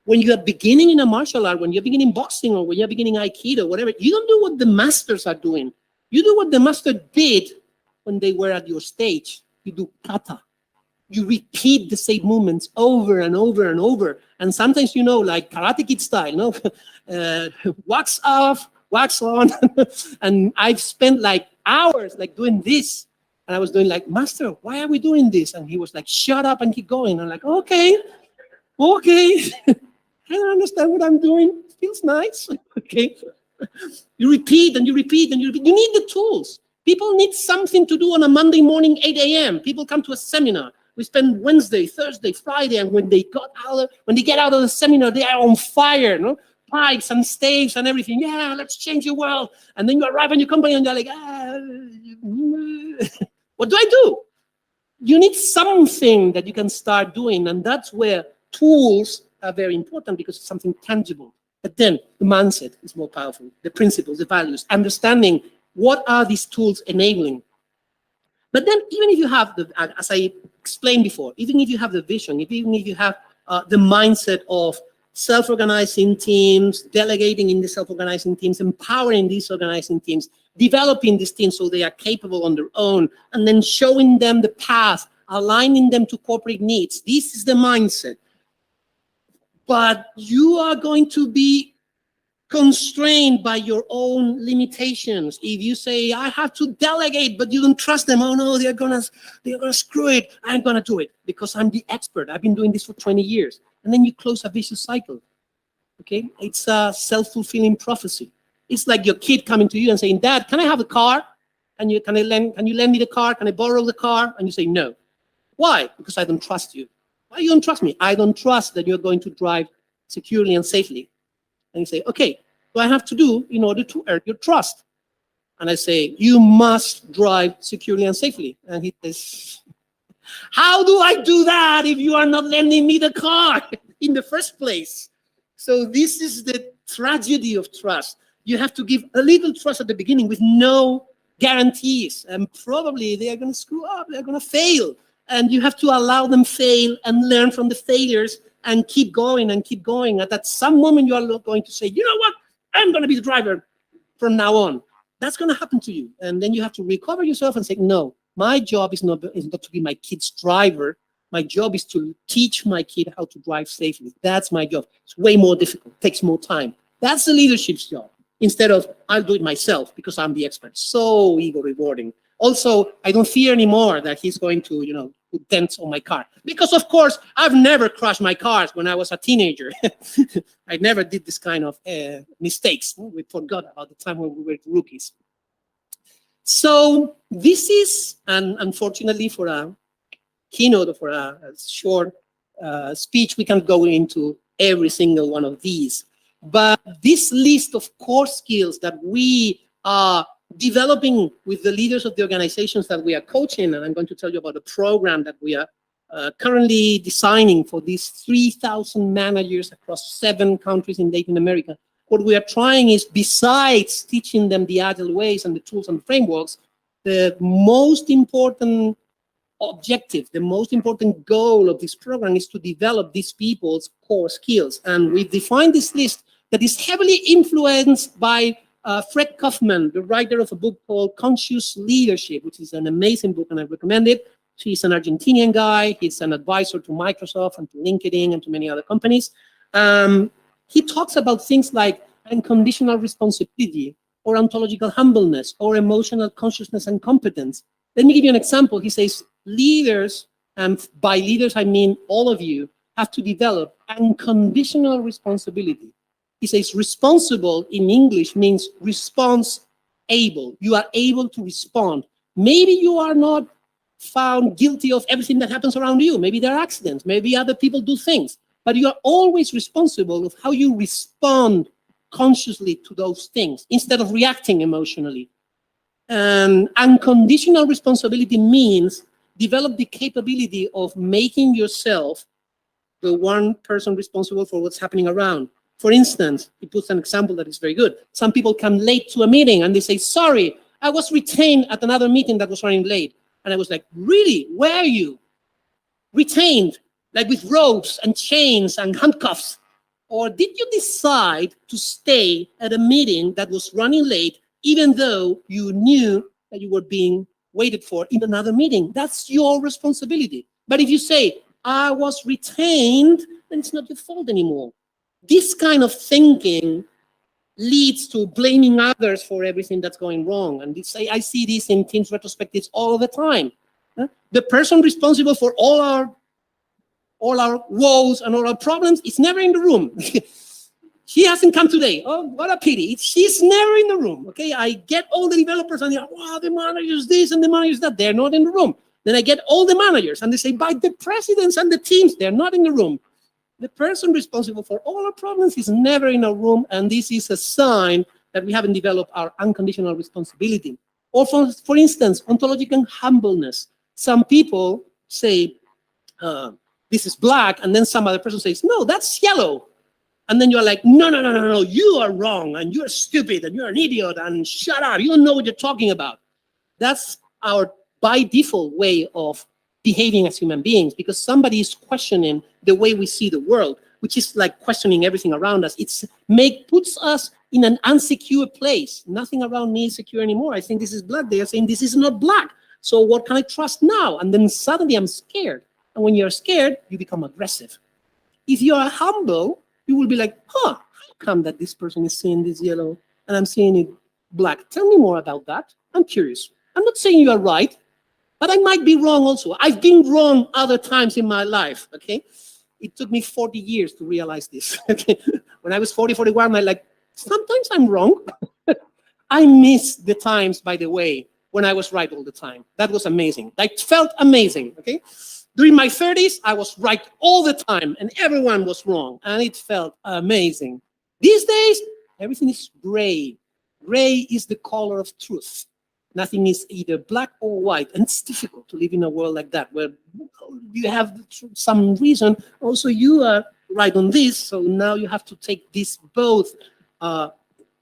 When you are beginning in a martial art, when you're beginning boxing or when you're beginning Aikido, whatever, you don't do what the masters are doing. You do what the master did when they were at your stage. You do kata. You repeat the same movements over and over and over. And sometimes, like Karate Kid style, wax off, wax on. And I've spent like hours like doing this. And I was doing like, Master, why are we doing this? And he was like, shut up and keep going. I'm like, okay. I don't understand what I'm doing. It feels nice. Okay. You repeat and you repeat and you repeat. You need the tools. People need something to do on a Monday morning, 8 a.m. People come to a seminar. We spend Wednesday, Thursday, Friday, and when they get out of the seminar, they are on fire, Pipes and staves and everything. Yeah, let's change the world. And then you arrive in your company and you're like, what do I do? You need something that you can start doing, and that's where tools are very important because it's something tangible. But then the mindset is more powerful, the principles, the values, understanding what are these tools enabling. But then even if you have, as I explained before, even if you have the vision, even if you have the mindset of self-organizing teams, delegating in the self-organizing teams, empowering these organizing teams, developing these teams so they are capable on their own, and then showing them the path, aligning them to corporate needs. This is the mindset. But you are going to be constrained by your own limitations. If you say, I have to delegate, but you don't trust them, oh no, they're gonna screw it, I'm gonna do it because I'm the expert. I've been doing this for 20 years. And then you close a vicious cycle. Okay? It's a self-fulfilling prophecy. It's like your kid coming to you and saying, Dad, can I have a car? Can you lend me the car? Can I borrow the car? And you say, no. Why? Because I don't trust you. Why you don't trust me? I don't trust that you're going to drive securely and safely. And you say, okay, what do I have to do in order to earn your trust? And I say, you must drive securely and safely. And he says, how do I do that if you are not lending me the car in the first place? So this is the tragedy of trust. You have to give a little trust at the beginning with no guarantees. And probably they are going to screw up. They're going to fail. And you have to allow them fail and learn from the failures and keep going and keep going. And at some moment, you are going to say, you know what? I'm going to be the driver from now on. That's going to happen to you. And then you have to recover yourself and say, no, my job is not to be my kid's driver. My job is to teach my kid how to drive safely. That's my job. It's way more difficult. It takes more time. That's the leadership's job. Instead of, I'll do it myself because I'm the expert. So ego rewarding. Also, I don't fear anymore that he's going to, put dents on my car. Because, of course, I've never crashed my cars when I was a teenager. I never did this kind of mistakes. We forgot about the time when we were rookies. So this is, and unfortunately for a keynote or for a short speech, we can't go into every single one of these. But this list of core skills that we are developing with the leaders of the organizations that we are coaching, and I'm going to tell you about a program that we are currently designing for these 3,000 managers across 7 countries in Latin America. What we are trying is, besides teaching them the agile ways and the tools and frameworks, the most important objective, the most important goal of this program is to develop these people's core skills. And we've defined this list that is heavily influenced by Fred Kaufman, the writer of a book called Conscious Leadership, which is an amazing book, and I recommend it. He's an Argentinian guy. He's an advisor to Microsoft and to LinkedIn and to many other companies. He talks about things like unconditional responsibility or ontological humbleness or emotional consciousness and competence. Let me give you an example. He says leaders, and by leaders I mean all of you, have to develop unconditional responsibility. He says responsible in English means response able. You are able to respond. Maybe you are not found guilty of everything that happens around you. Maybe there are accidents. Maybe other people do things. But you are always responsible of how you respond consciously to those things instead of reacting emotionally. Unconditional responsibility means develop the capability of making yourself the one person responsible for what's happening around. For instance, he puts an example that is very good. Some people come late to a meeting and they say, sorry, I was retained at another meeting that was running late. And I was like, really? Where are you? retained, like with ropes and chains and handcuffs? Or did you decide to stay at a meeting that was running late, even though you knew that you were being waited for in another meeting? That's your responsibility. But if you say, I was retained, then it's not your fault anymore. This kind of thinking leads to blaming others for everything that's going wrong. And I see this in teams retrospectives all the time. The person responsible for all our woes and all our problems is never in the room. She hasn't come today. Oh, what a pity. She's never in the room. Okay, I get all the developers and they're like, wow, the manager's this and the manager's that. They're not in the room. Then I get all the managers and they say, by the presidents and the teams, they're not in the room. The person responsible for all our problems is never in our room, and this is a sign that we haven't developed our unconditional responsibility. Or for instance, ontological humbleness. Some people say, this is black, and then some other person says, no, that's yellow. And then you're like, no, you are wrong, and you're stupid, and you're an idiot, and shut up, you don't know what you're talking about. That's our by default way of behaving as human beings, because somebody is questioning the way we see the world, which is like questioning everything around us. Puts us in an unsecure place. Nothing around me is secure anymore. I think this is black. They are saying this is not black. So what can I trust now? And then suddenly I'm scared. And when you're scared, you become aggressive. If you are humble, you will be like, how come that this person is seeing this yellow and I'm seeing it black? Tell me more about that. I'm curious. I'm not saying you are right, but I might be wrong also. I've been wrong other times in my life, okay? It took me 40 years to realize this, okay? When I was 40, 41, I'm like, sometimes I'm wrong. I miss the times, by the way, when I was right all the time. That was amazing. That felt amazing, okay? During my 30s, I was right all the time, and everyone was wrong, and it felt amazing. These days, everything is gray. Gray is the color of truth. Nothing is either black or white, and it's difficult to live in a world like that, where you have some reason, also you are right on this, so now you have to take these both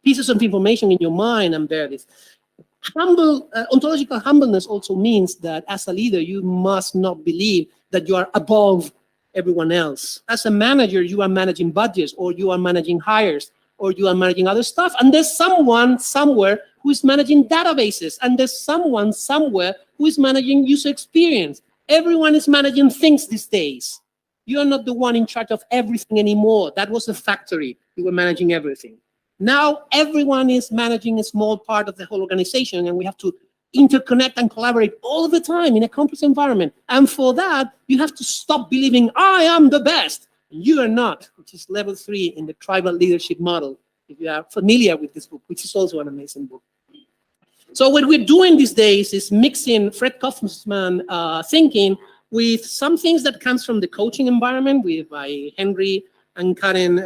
pieces of information in your mind and bear this. Ontological humbleness also means that as a leader, you must not believe that you are above everyone else. As a manager, you are managing budgets, or you are managing hires, or you are managing other stuff, and there's someone somewhere who is managing databases, and there's someone somewhere who is managing user experience. Everyone is managing things these days. You are not the one in charge of everything anymore. That was a factory. You were managing everything. Now everyone is managing a small part of the whole organization, and we have to interconnect and collaborate all the time in a complex environment. And for that, you have to stop believing, I am the best. You are not, which is level 3 in the tribal leadership model, if you are familiar with this book, which is also an amazing book. So what we're doing these days is mixing Fred Kaufman thinking with some things that comes from the coaching environment by Henry and Karen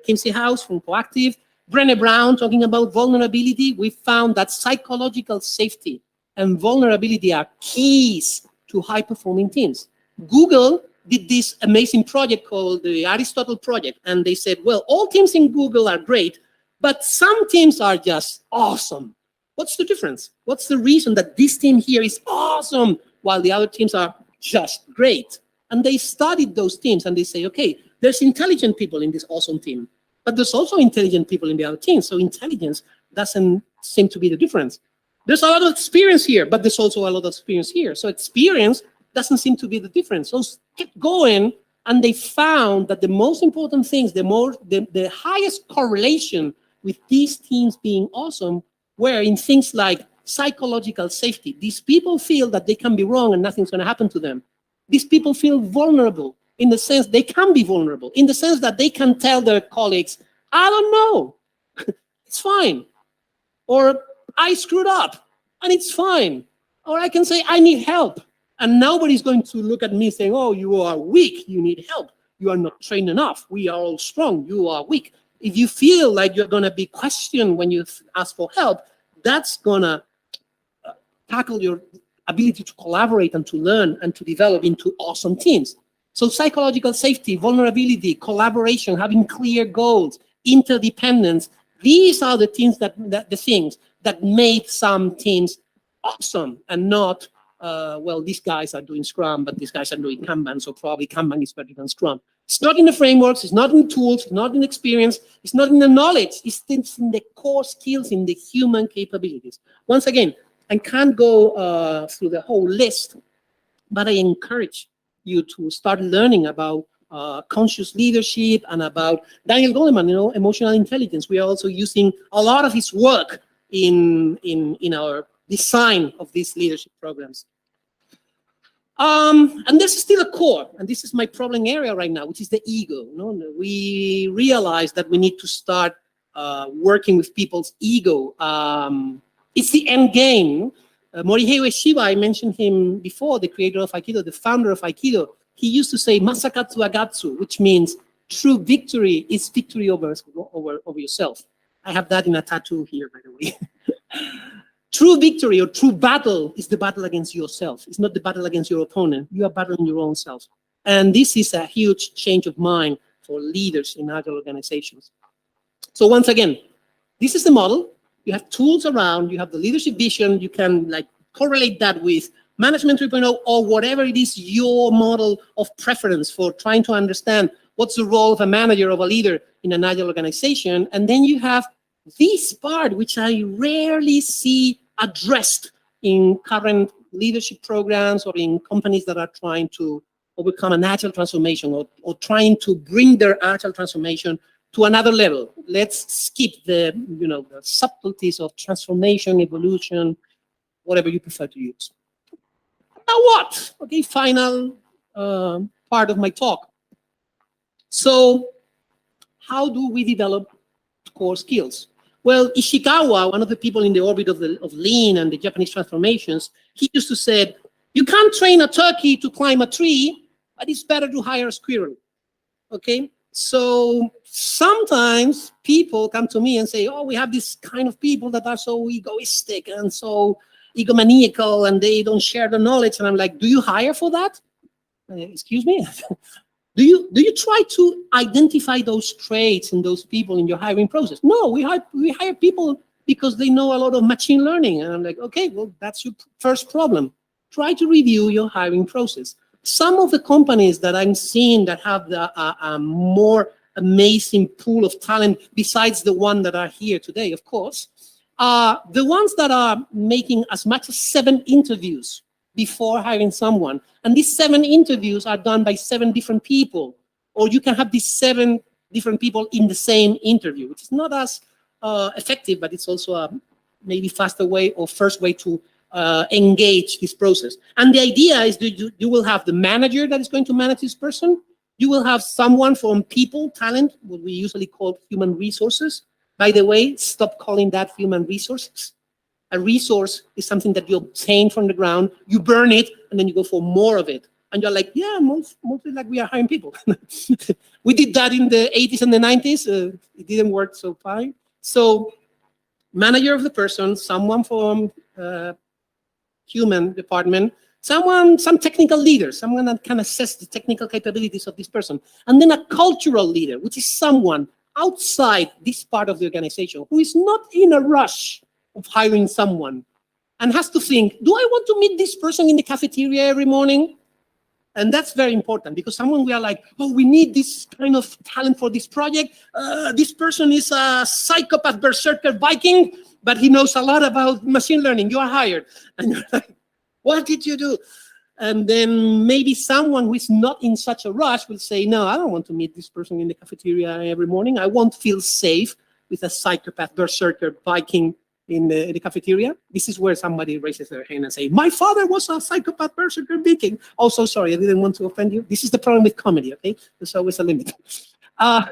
Kimsey-House from Proactive, Brené Brown talking about vulnerability. We found that psychological safety and vulnerability are keys to high-performing teams. Google did this amazing project called the Aristotle Project, and they said, well, all teams in Google are great, but some teams are just awesome. What's the difference? What's the reason that this team here is awesome while the other teams are just great? And they studied those teams, and they say, okay, there's intelligent people in this awesome team, but there's also intelligent people in the other team. So intelligence doesn't seem to be the difference. There's a lot of experience here, but there's also a lot of experience here. So experience doesn't seem to be the difference. So keep going, and they found that the most important things, the highest correlation with these teams being awesome were in things like psychological safety. These people feel that they can be wrong and nothing's going to happen to them. These people feel vulnerable in the sense they can be vulnerable, in the sense that they can tell their colleagues, I don't know, it's fine. Or I screwed up and it's fine. Or I can say, I need help. And nobody's going to look at me saying, oh, you are weak, you need help. You are not trained enough. We are all strong, you are weak. If you feel like you're going to be questioned when you ask for help, that's going to tackle your ability to collaborate and to learn and to develop into awesome teams. So psychological safety, vulnerability, collaboration, having clear goals, interdependence, these are the things that made some teams awesome and not well, these guys are doing Scrum, but these guys are doing Kanban, so probably Kanban is better than Scrum. It's not in the frameworks, it's not in the tools, it's not in experience, it's not in the knowledge, it's in the core skills, in the human capabilities. Once again, I can't go through the whole list, but I encourage you to start learning about conscious leadership and about Daniel Goleman, emotional intelligence. We are also using a lot of his work in our design of these leadership programs. And there's still a core, and this is my problem area right now, which is the ego. We realize that we need to start working with people's ego. It's the end game. Morihei Ueshiba, I mentioned him before, the creator of Aikido, the founder of Aikido. He used to say Masakatsu Agatsu, which means true victory is victory over yourself. I have that in a tattoo here, by the way. True victory or true battle is the battle against yourself. It's not the battle against your opponent. You are battling your own self. And this is a huge change of mind for leaders in Agile organizations. So once again, this is the model. You have tools around, you have the leadership vision, you can correlate that with Management 3.0 or whatever it is your model of preference for trying to understand what's the role of a manager, of a leader in an Agile organization. And then you have this part, which I rarely see addressed in current leadership programs or in companies that are trying to overcome an Agile transformation or trying to bring their Agile transformation to another level. Let's skip the subtleties of transformation, evolution, whatever you prefer to use. Now what? Okay, final part of my talk. So how do we develop core skills? Well, Ishikawa, one of the people in the orbit of Lean and the Japanese transformations, he used to say, you can't train a turkey to climb a tree, but it's better to hire a squirrel. Okay? So sometimes people come to me and say, oh, we have this kind of people that are so egoistic and so egomaniacal and they don't share the knowledge. And I'm like, do you hire for that? Excuse me? Do you try to identify those traits in those people in your hiring process? No, we hire people because they know a lot of machine learning. And I'm like, okay, well, that's your first problem. Try to review your hiring process. Some of the companies that I'm seeing that have a more amazing pool of talent, besides the one that are here today, of course, are the ones that are making as much as 7 interviews before hiring someone. And these 7 interviews are done by 7 different people. Or you can have these 7 different people in the same interview, which is not as effective, but it's also a maybe faster way or first way to engage this process. And the idea is that you will have the manager that is going to manage this person. You will have someone from people, talent, what we usually call human resources. By the way, stop calling that human resources. A resource is something that you obtain from the ground, you burn it, and then you go for more of it. And you're like, yeah, mostly like we are hiring people. We did that in the 80s and the 90s. It didn't work so fine. So manager of the person, someone from human department, some technical leader, someone that can assess the technical capabilities of this person. And then a cultural leader, which is someone outside this part of the organization who is not in a rush of hiring someone and has to think, do I want to meet this person in the cafeteria every morning? And that's very important because someone we are like, oh, we need this kind of talent for this project. This person is a psychopath berserker Viking, but he knows a lot about machine learning. You are hired. And you're like, what did you do? And then maybe someone who is not in such a rush will say, no, I don't want to meet this person in the cafeteria every morning. I won't feel safe with a psychopath berserker Viking in the cafeteria. This is where somebody raises their hand and say, my father was a psychopath berserker Viking. Oh, so sorry, I didn't want to offend you. This is the problem with comedy, okay? There's always a limit. And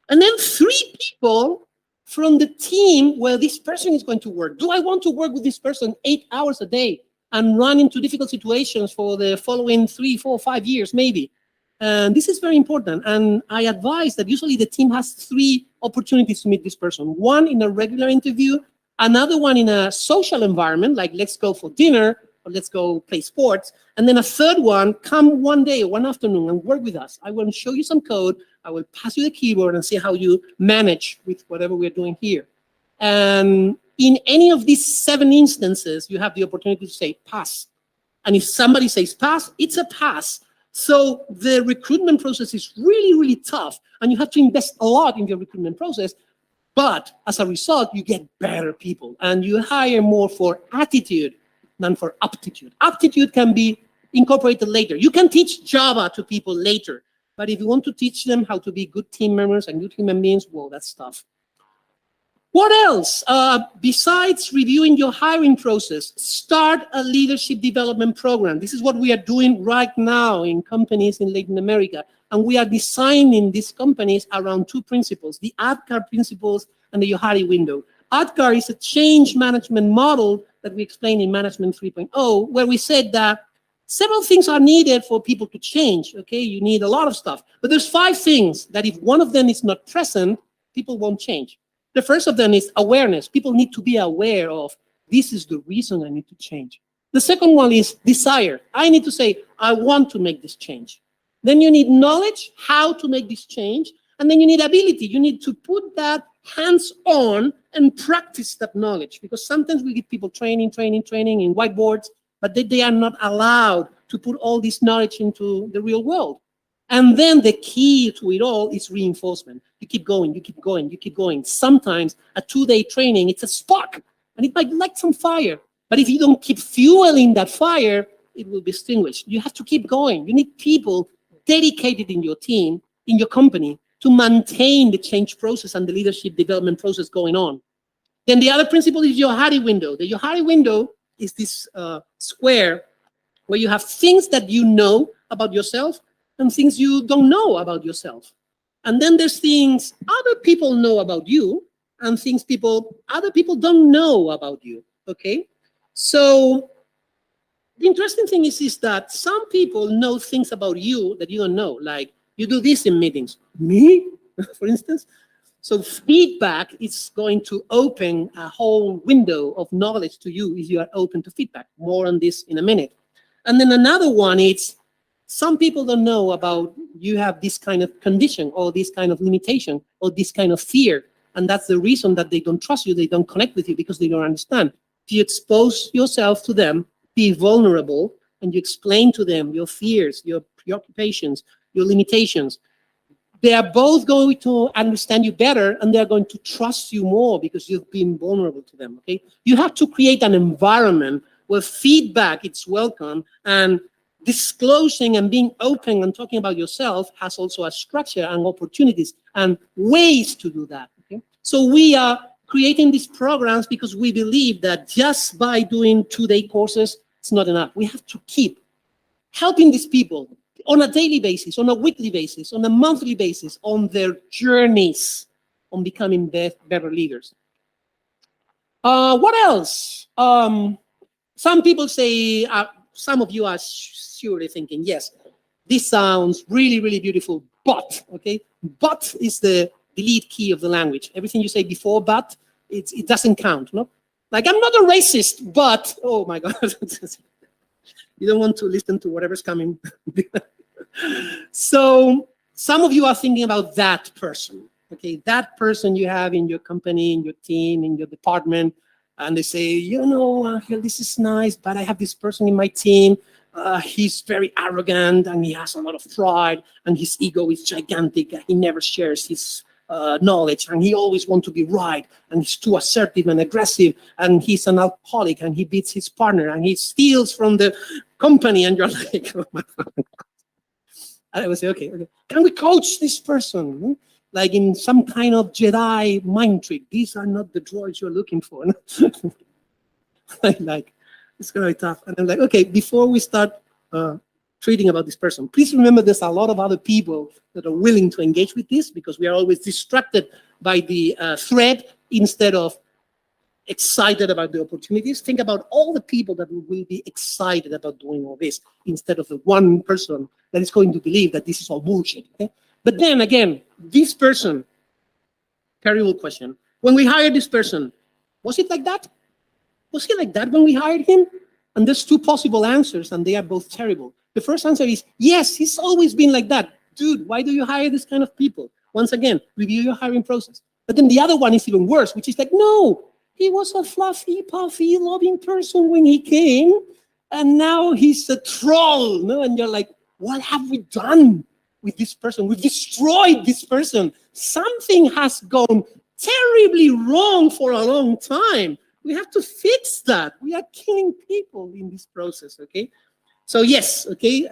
then 3 people from the team where this person is going to work. Do I want to work with this person 8 hours a day and run into difficult situations for the following 3, 4, 5 years, maybe? And this is very important. And I advise that usually the team has 3 opportunities to meet this person. One in a regular interview, another one in a social environment, like let's go for dinner or let's go play sports. And then a third one, come one day, one afternoon and work with us. I will show you some code. I will pass you the keyboard and see how you manage with whatever we're doing here. And in any of these 7 instances, you have the opportunity to say pass. And if somebody says pass, it's a pass. So the recruitment process is really, really tough. And you have to invest a lot in your recruitment process. But as a result, you get better people. And you hire more for attitude than for aptitude. Aptitude can be incorporated later. You can teach Java to people later. But if you want to teach them how to be good team members and good human beings, well, that's tough. What else? Besides reviewing your hiring process, start a leadership development program. This is what we are doing right now in companies in Latin America. And we are designing these companies around 2 principles, the ADKAR principles and the Johari window. ADKAR is a change management model that we explained in Management 3.0, where we said that several things are needed for people to change, okay? You need a lot of stuff. But there's 5 things that if one of them is not present, people won't change. The first of them is awareness. People need to be aware of, this is the reason I need to change. The second one is desire. I need to say, I want to make this change. Then you need knowledge, how to make this change. And then you need ability. You need to put that hands-on and practice that knowledge. Because sometimes we give people training in whiteboards, but they are not allowed to put all this knowledge into the real world. And then the key to it all is reinforcement. You keep going, you keep going, you keep going. Sometimes a 2-day training, it's a spark, and it might light some fire. But if you don't keep fueling that fire, it will be extinguished. You have to keep going. You need people dedicated in your team, in your company, to maintain the change process and the leadership development process going on. Then the other principle is Johari window. The Johari window is this square where you have things that you know about yourself and things you don't know about yourself. And then there's things other people know about you and things other people don't know about you, okay? So the interesting thing is that some people know things about you that you don't know, like you do this in meetings. Me, for instance? So feedback is going to open a whole window of knowledge to you if you are open to feedback. More on this in a minute. And then another one is, some people don't know about you have this kind of condition or this kind of limitation or this kind of fear. And that's the reason that they don't trust you, they don't connect with you because they don't understand. If you expose yourself to them, be vulnerable, and you explain to them your fears, your preoccupations, your limitations, they are both going to understand you better and they're going to trust you more because you've been vulnerable to them, okay? You have to create an environment where feedback is welcome and disclosing and being open and talking about yourself has also a structure and opportunities and ways to do that. Okay? So we are creating these programs because we believe that just by doing 2-day courses, it's not enough. We have to keep helping these people on a daily basis, on a weekly basis, on a monthly basis, on their journeys on becoming better leaders. What else? Some people say, some of you are surely thinking, yes, this sounds really, really beautiful, but, okay? But is the delete key of the language. Everything you say before but, it doesn't count, no? Like, I'm not a racist, but, oh my God. You don't want to listen to whatever's coming. So some of you are thinking about that person, okay? That person you have in your company, in your team, in your department, and they say, you know, Angel, this is nice, but I have this person in my team. He's very arrogant, and he has a lot of pride, and his ego is gigantic. He never shares his knowledge, and he always wants to be right, and he's too assertive and aggressive, and he's an alcoholic, and he beats his partner, and he steals from the company, and you're like, oh my God. I would say, okay, can we coach this person? Like in some kind of Jedi mind trick. These are not the droids you're looking for. Like, it's going to be tough. And I'm like, okay, before we start treating about this person, please remember there's a lot of other people that are willing to engage with this because we are always distracted by the threat instead of excited about the opportunities. Think about all the people that will be excited about doing all this instead of the one person that is going to believe that this is all bullshit. Okay? But then again, this person, terrible question. When we hired this person, was it like that? Was he like that when we hired him? And there's 2 possible answers, and they are both terrible. The first answer is, yes, he's always been like that. Dude, why do you hire this kind of people? Once again, review your hiring process. But then the other one is even worse, which is like, no, he was a fluffy, puffy, loving person when he came, and now he's a troll. No? And you're like, what have we done with this person? We've destroyed this person. Something has gone terribly wrong for a long time. We have to fix that. We are killing people in this process, okay? So yes, okay,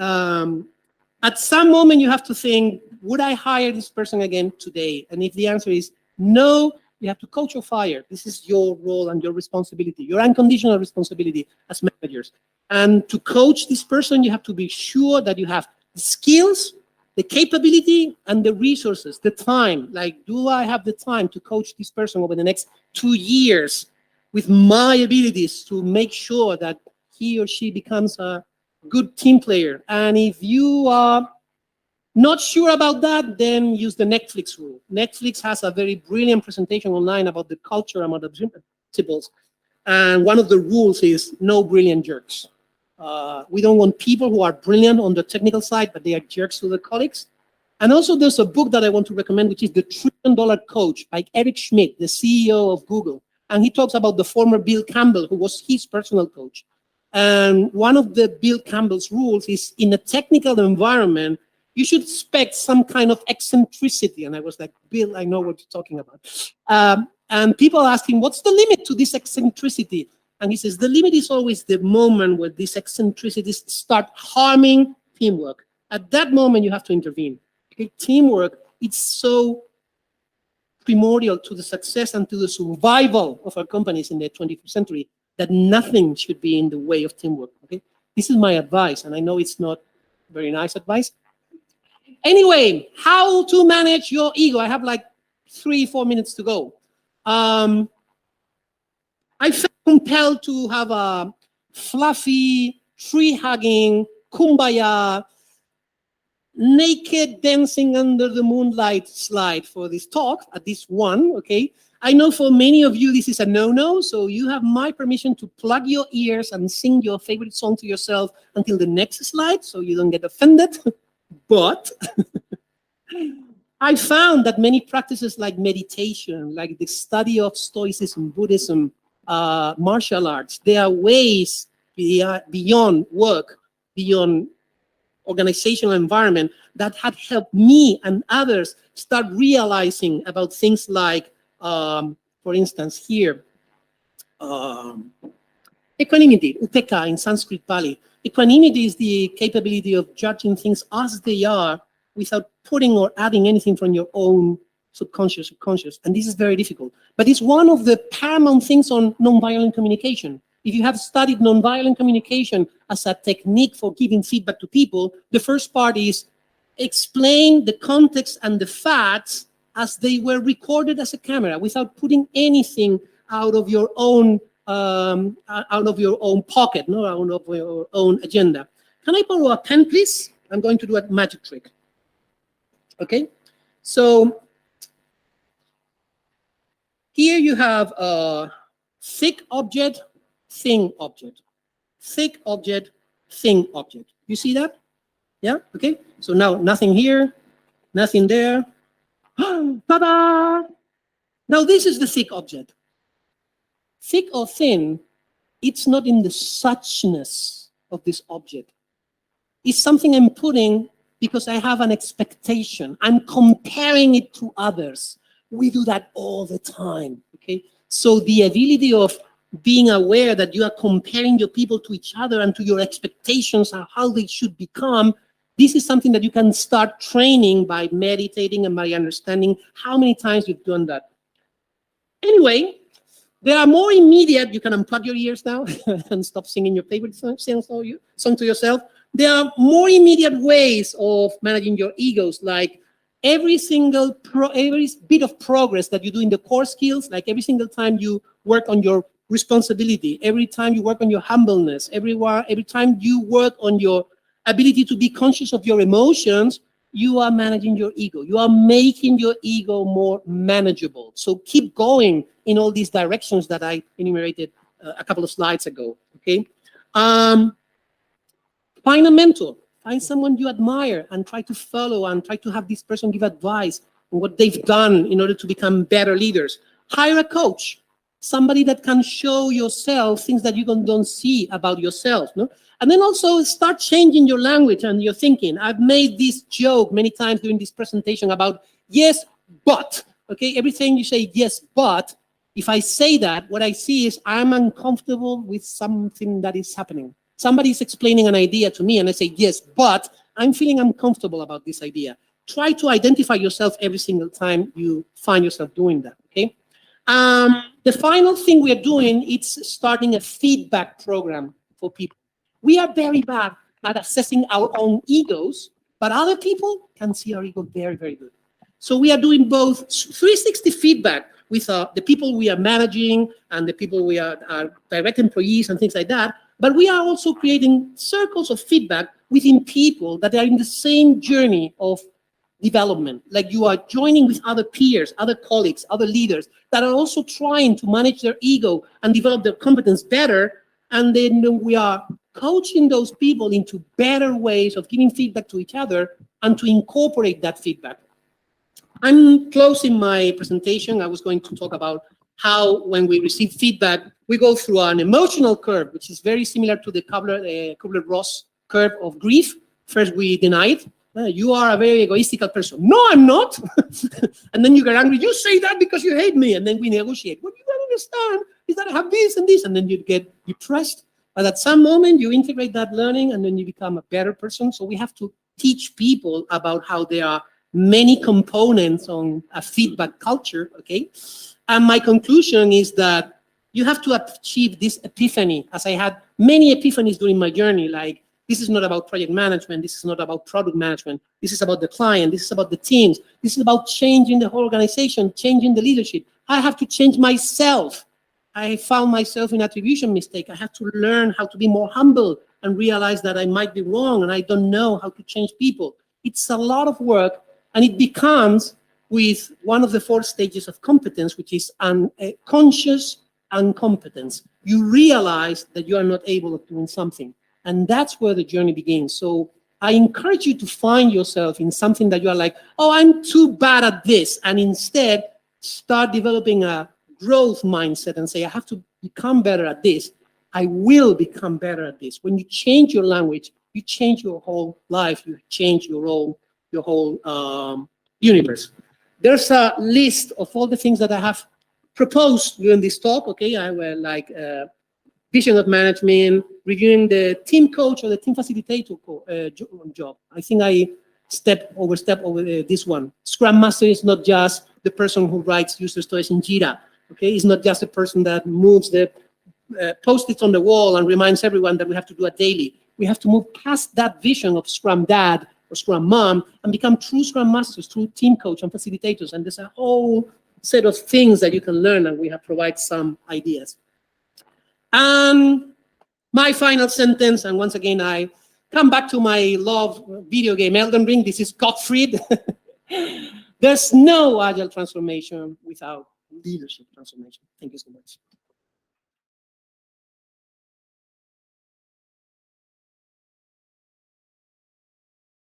at some moment you have to think, would I hire this person again today? And if the answer is no, you have to coach or fire. This is your role and your responsibility, your unconditional responsibility as managers. And to coach this person, you have to be sure that you have the skills, the capability, and the resources, the time. Like, do I have the time to coach this person over the next 2 years with my abilities to make sure that he or she becomes a good team player? And if you are not sure about that, then use the Netflix rule. Netflix has a very brilliant presentation online about the culture and about the principles. And one of the rules is no brilliant jerks. We don't want people who are brilliant on the technical side, but they are jerks to their colleagues. And also there's a book that I want to recommend, which is The $1 Trillion Coach by Eric Schmidt, the CEO of Google. And he talks about the former Bill Campbell, who was his personal coach. And one of the Bill Campbell's rules is, in a technical environment, you should expect some kind of eccentricity. And I was like, Bill, I know what you're talking about. And people ask him, what's the limit to this eccentricity? And he says, the limit is always the moment where these eccentricities start harming teamwork. At that moment, you have to intervene. Okay? Teamwork, it's so primordial to the success and to the survival of our companies in the 21st century that nothing should be in the way of teamwork. Okay? This is my advice, and I know it's not very nice advice. Anyway, how to manage your ego. I have like 3-4 minutes to go. I felt compelled to have a fluffy, tree-hugging, kumbaya, naked dancing under the moonlight slide for this talk, at this one, okay? I know for many of you this is a no-no, so you have my permission to plug your ears and sing your favorite song to yourself until the next slide, so you don't get offended. But I found that many practices like meditation, like the study of Stoicism, Buddhism, martial arts, there are ways beyond work, beyond organizational environment that had helped me and others start realizing about things like, for instance, here, equanimity, upeka in Sanskrit Pali. Equanimity is the capability of judging things as they are without putting or adding anything from your own subconscious or conscious. And this is very difficult. But it's one of the paramount things on nonviolent communication. If you have studied nonviolent communication as a technique for giving feedback to people, the first part is explain the context and the facts as they were recorded as a camera without putting anything out of your own pocket, no, out of your own agenda. Can I borrow a pen, please? I'm going to do a magic trick. Okay, so here you have a thick object, thin object, thick object, thin object. You see that? Yeah, okay. So now nothing here, nothing there. Ta-da! Now this is the thick object. Thick or thin, it's not in the suchness of this object. It's something I'm putting because I have an expectation. I'm comparing it to others. We do that all the time, okay? So the ability of being aware that you are comparing your people to each other and to your expectations and how they should become, this is something that you can start training by meditating and by understanding how many times you've done that. Anyway, there are more immediate, you can unplug your ears now and stop singing your favorite song to yourself. There are more immediate ways of managing your egos, like every bit of progress that you do in the core skills, like every single time you work on your responsibility, every time you work on your humbleness, every time you work on your ability to be conscious of your emotions, you are managing your ego. You are making your ego more manageable. So keep going in all these directions that I enumerated a couple of slides ago, okay? Find a mentor. Find someone you admire and try to follow and try to have this person give advice. and what they've done in order to become better leaders. Hire a coach, somebody that can show yourself things that you don't see about yourself. No? And then also start changing your language and your thinking. I've made this joke many times during this presentation about yes, but. Okay, everything you say yes, but. If I say that, what I see is I'm uncomfortable with something that is happening. Somebody is explaining an idea to me and I say, yes, but I'm feeling uncomfortable about this idea. Try to identify yourself every single time you find yourself doing that, okay? The final thing we are doing is starting a feedback program for people. We are very bad at assessing our own egos, but other people can see our ego very, very good. So we are doing both 360 feedback with the people we are managing and the people we are direct employees and things like that. But we are also creating circles of feedback within people that are in the same journey of development. Like you are joining with other peers, other colleagues, other leaders that are also trying to manage their ego and develop their competence better. And then we are coaching those people into better ways of giving feedback to each other and to incorporate that feedback. I'm closing my presentation. I was going to talk about how when we receive feedback, we go through an emotional curve, which is very similar to the Kubler-Ross curve of grief. First, we deny it. You are a very egoistical person. No, I'm not. And then you get angry. You say that because you hate me. And then we negotiate. What you don't understand is that I have this and this. And then you get depressed. But at some moment, you integrate that learning and then you become a better person. So we have to teach people about how there are many components on a feedback culture, okay? And my conclusion is that you have to achieve this epiphany, as I had many epiphanies during my journey, like this is not about project management, this is not about product management, this is about the client, this is about the teams, this is about changing the whole organization, changing the leadership. I have to change myself. I found myself in attribution mistake. I have to learn how to be more humble and realize that I might be wrong and I don't know how to change people. It's a lot of work. And it becomes with one of the 4 stages of competence, which is conscious incompetence. You realize that you are not able of doing something. And that's where the journey begins. So I encourage you to find yourself in something that you are like, oh, I'm too bad at this. And instead, start developing a growth mindset and say, I have to become better at this. I will become better at this. When you change your language, you change your whole life. You change your whole universe. There's a list of all the things that I have proposed during this talk, okay? I will like vision of management, reviewing the team coach or the team facilitator job. I think I overstepped over this one. Scrum Master is not just the person who writes user stories in Jira, okay? It's not just the person that moves the post-its on the wall and reminds everyone that we have to do it daily. We have to move past that vision of Scrum Dad or Scrum Mom and become true Scrum Masters, true team coach and facilitators. And there's a whole set of things that you can learn, and we have provided some ideas. And my final sentence, and once again, I come back to my love video game, Elden Ring. This is Gottfried. There's no agile transformation without leadership transformation. Thank you so much.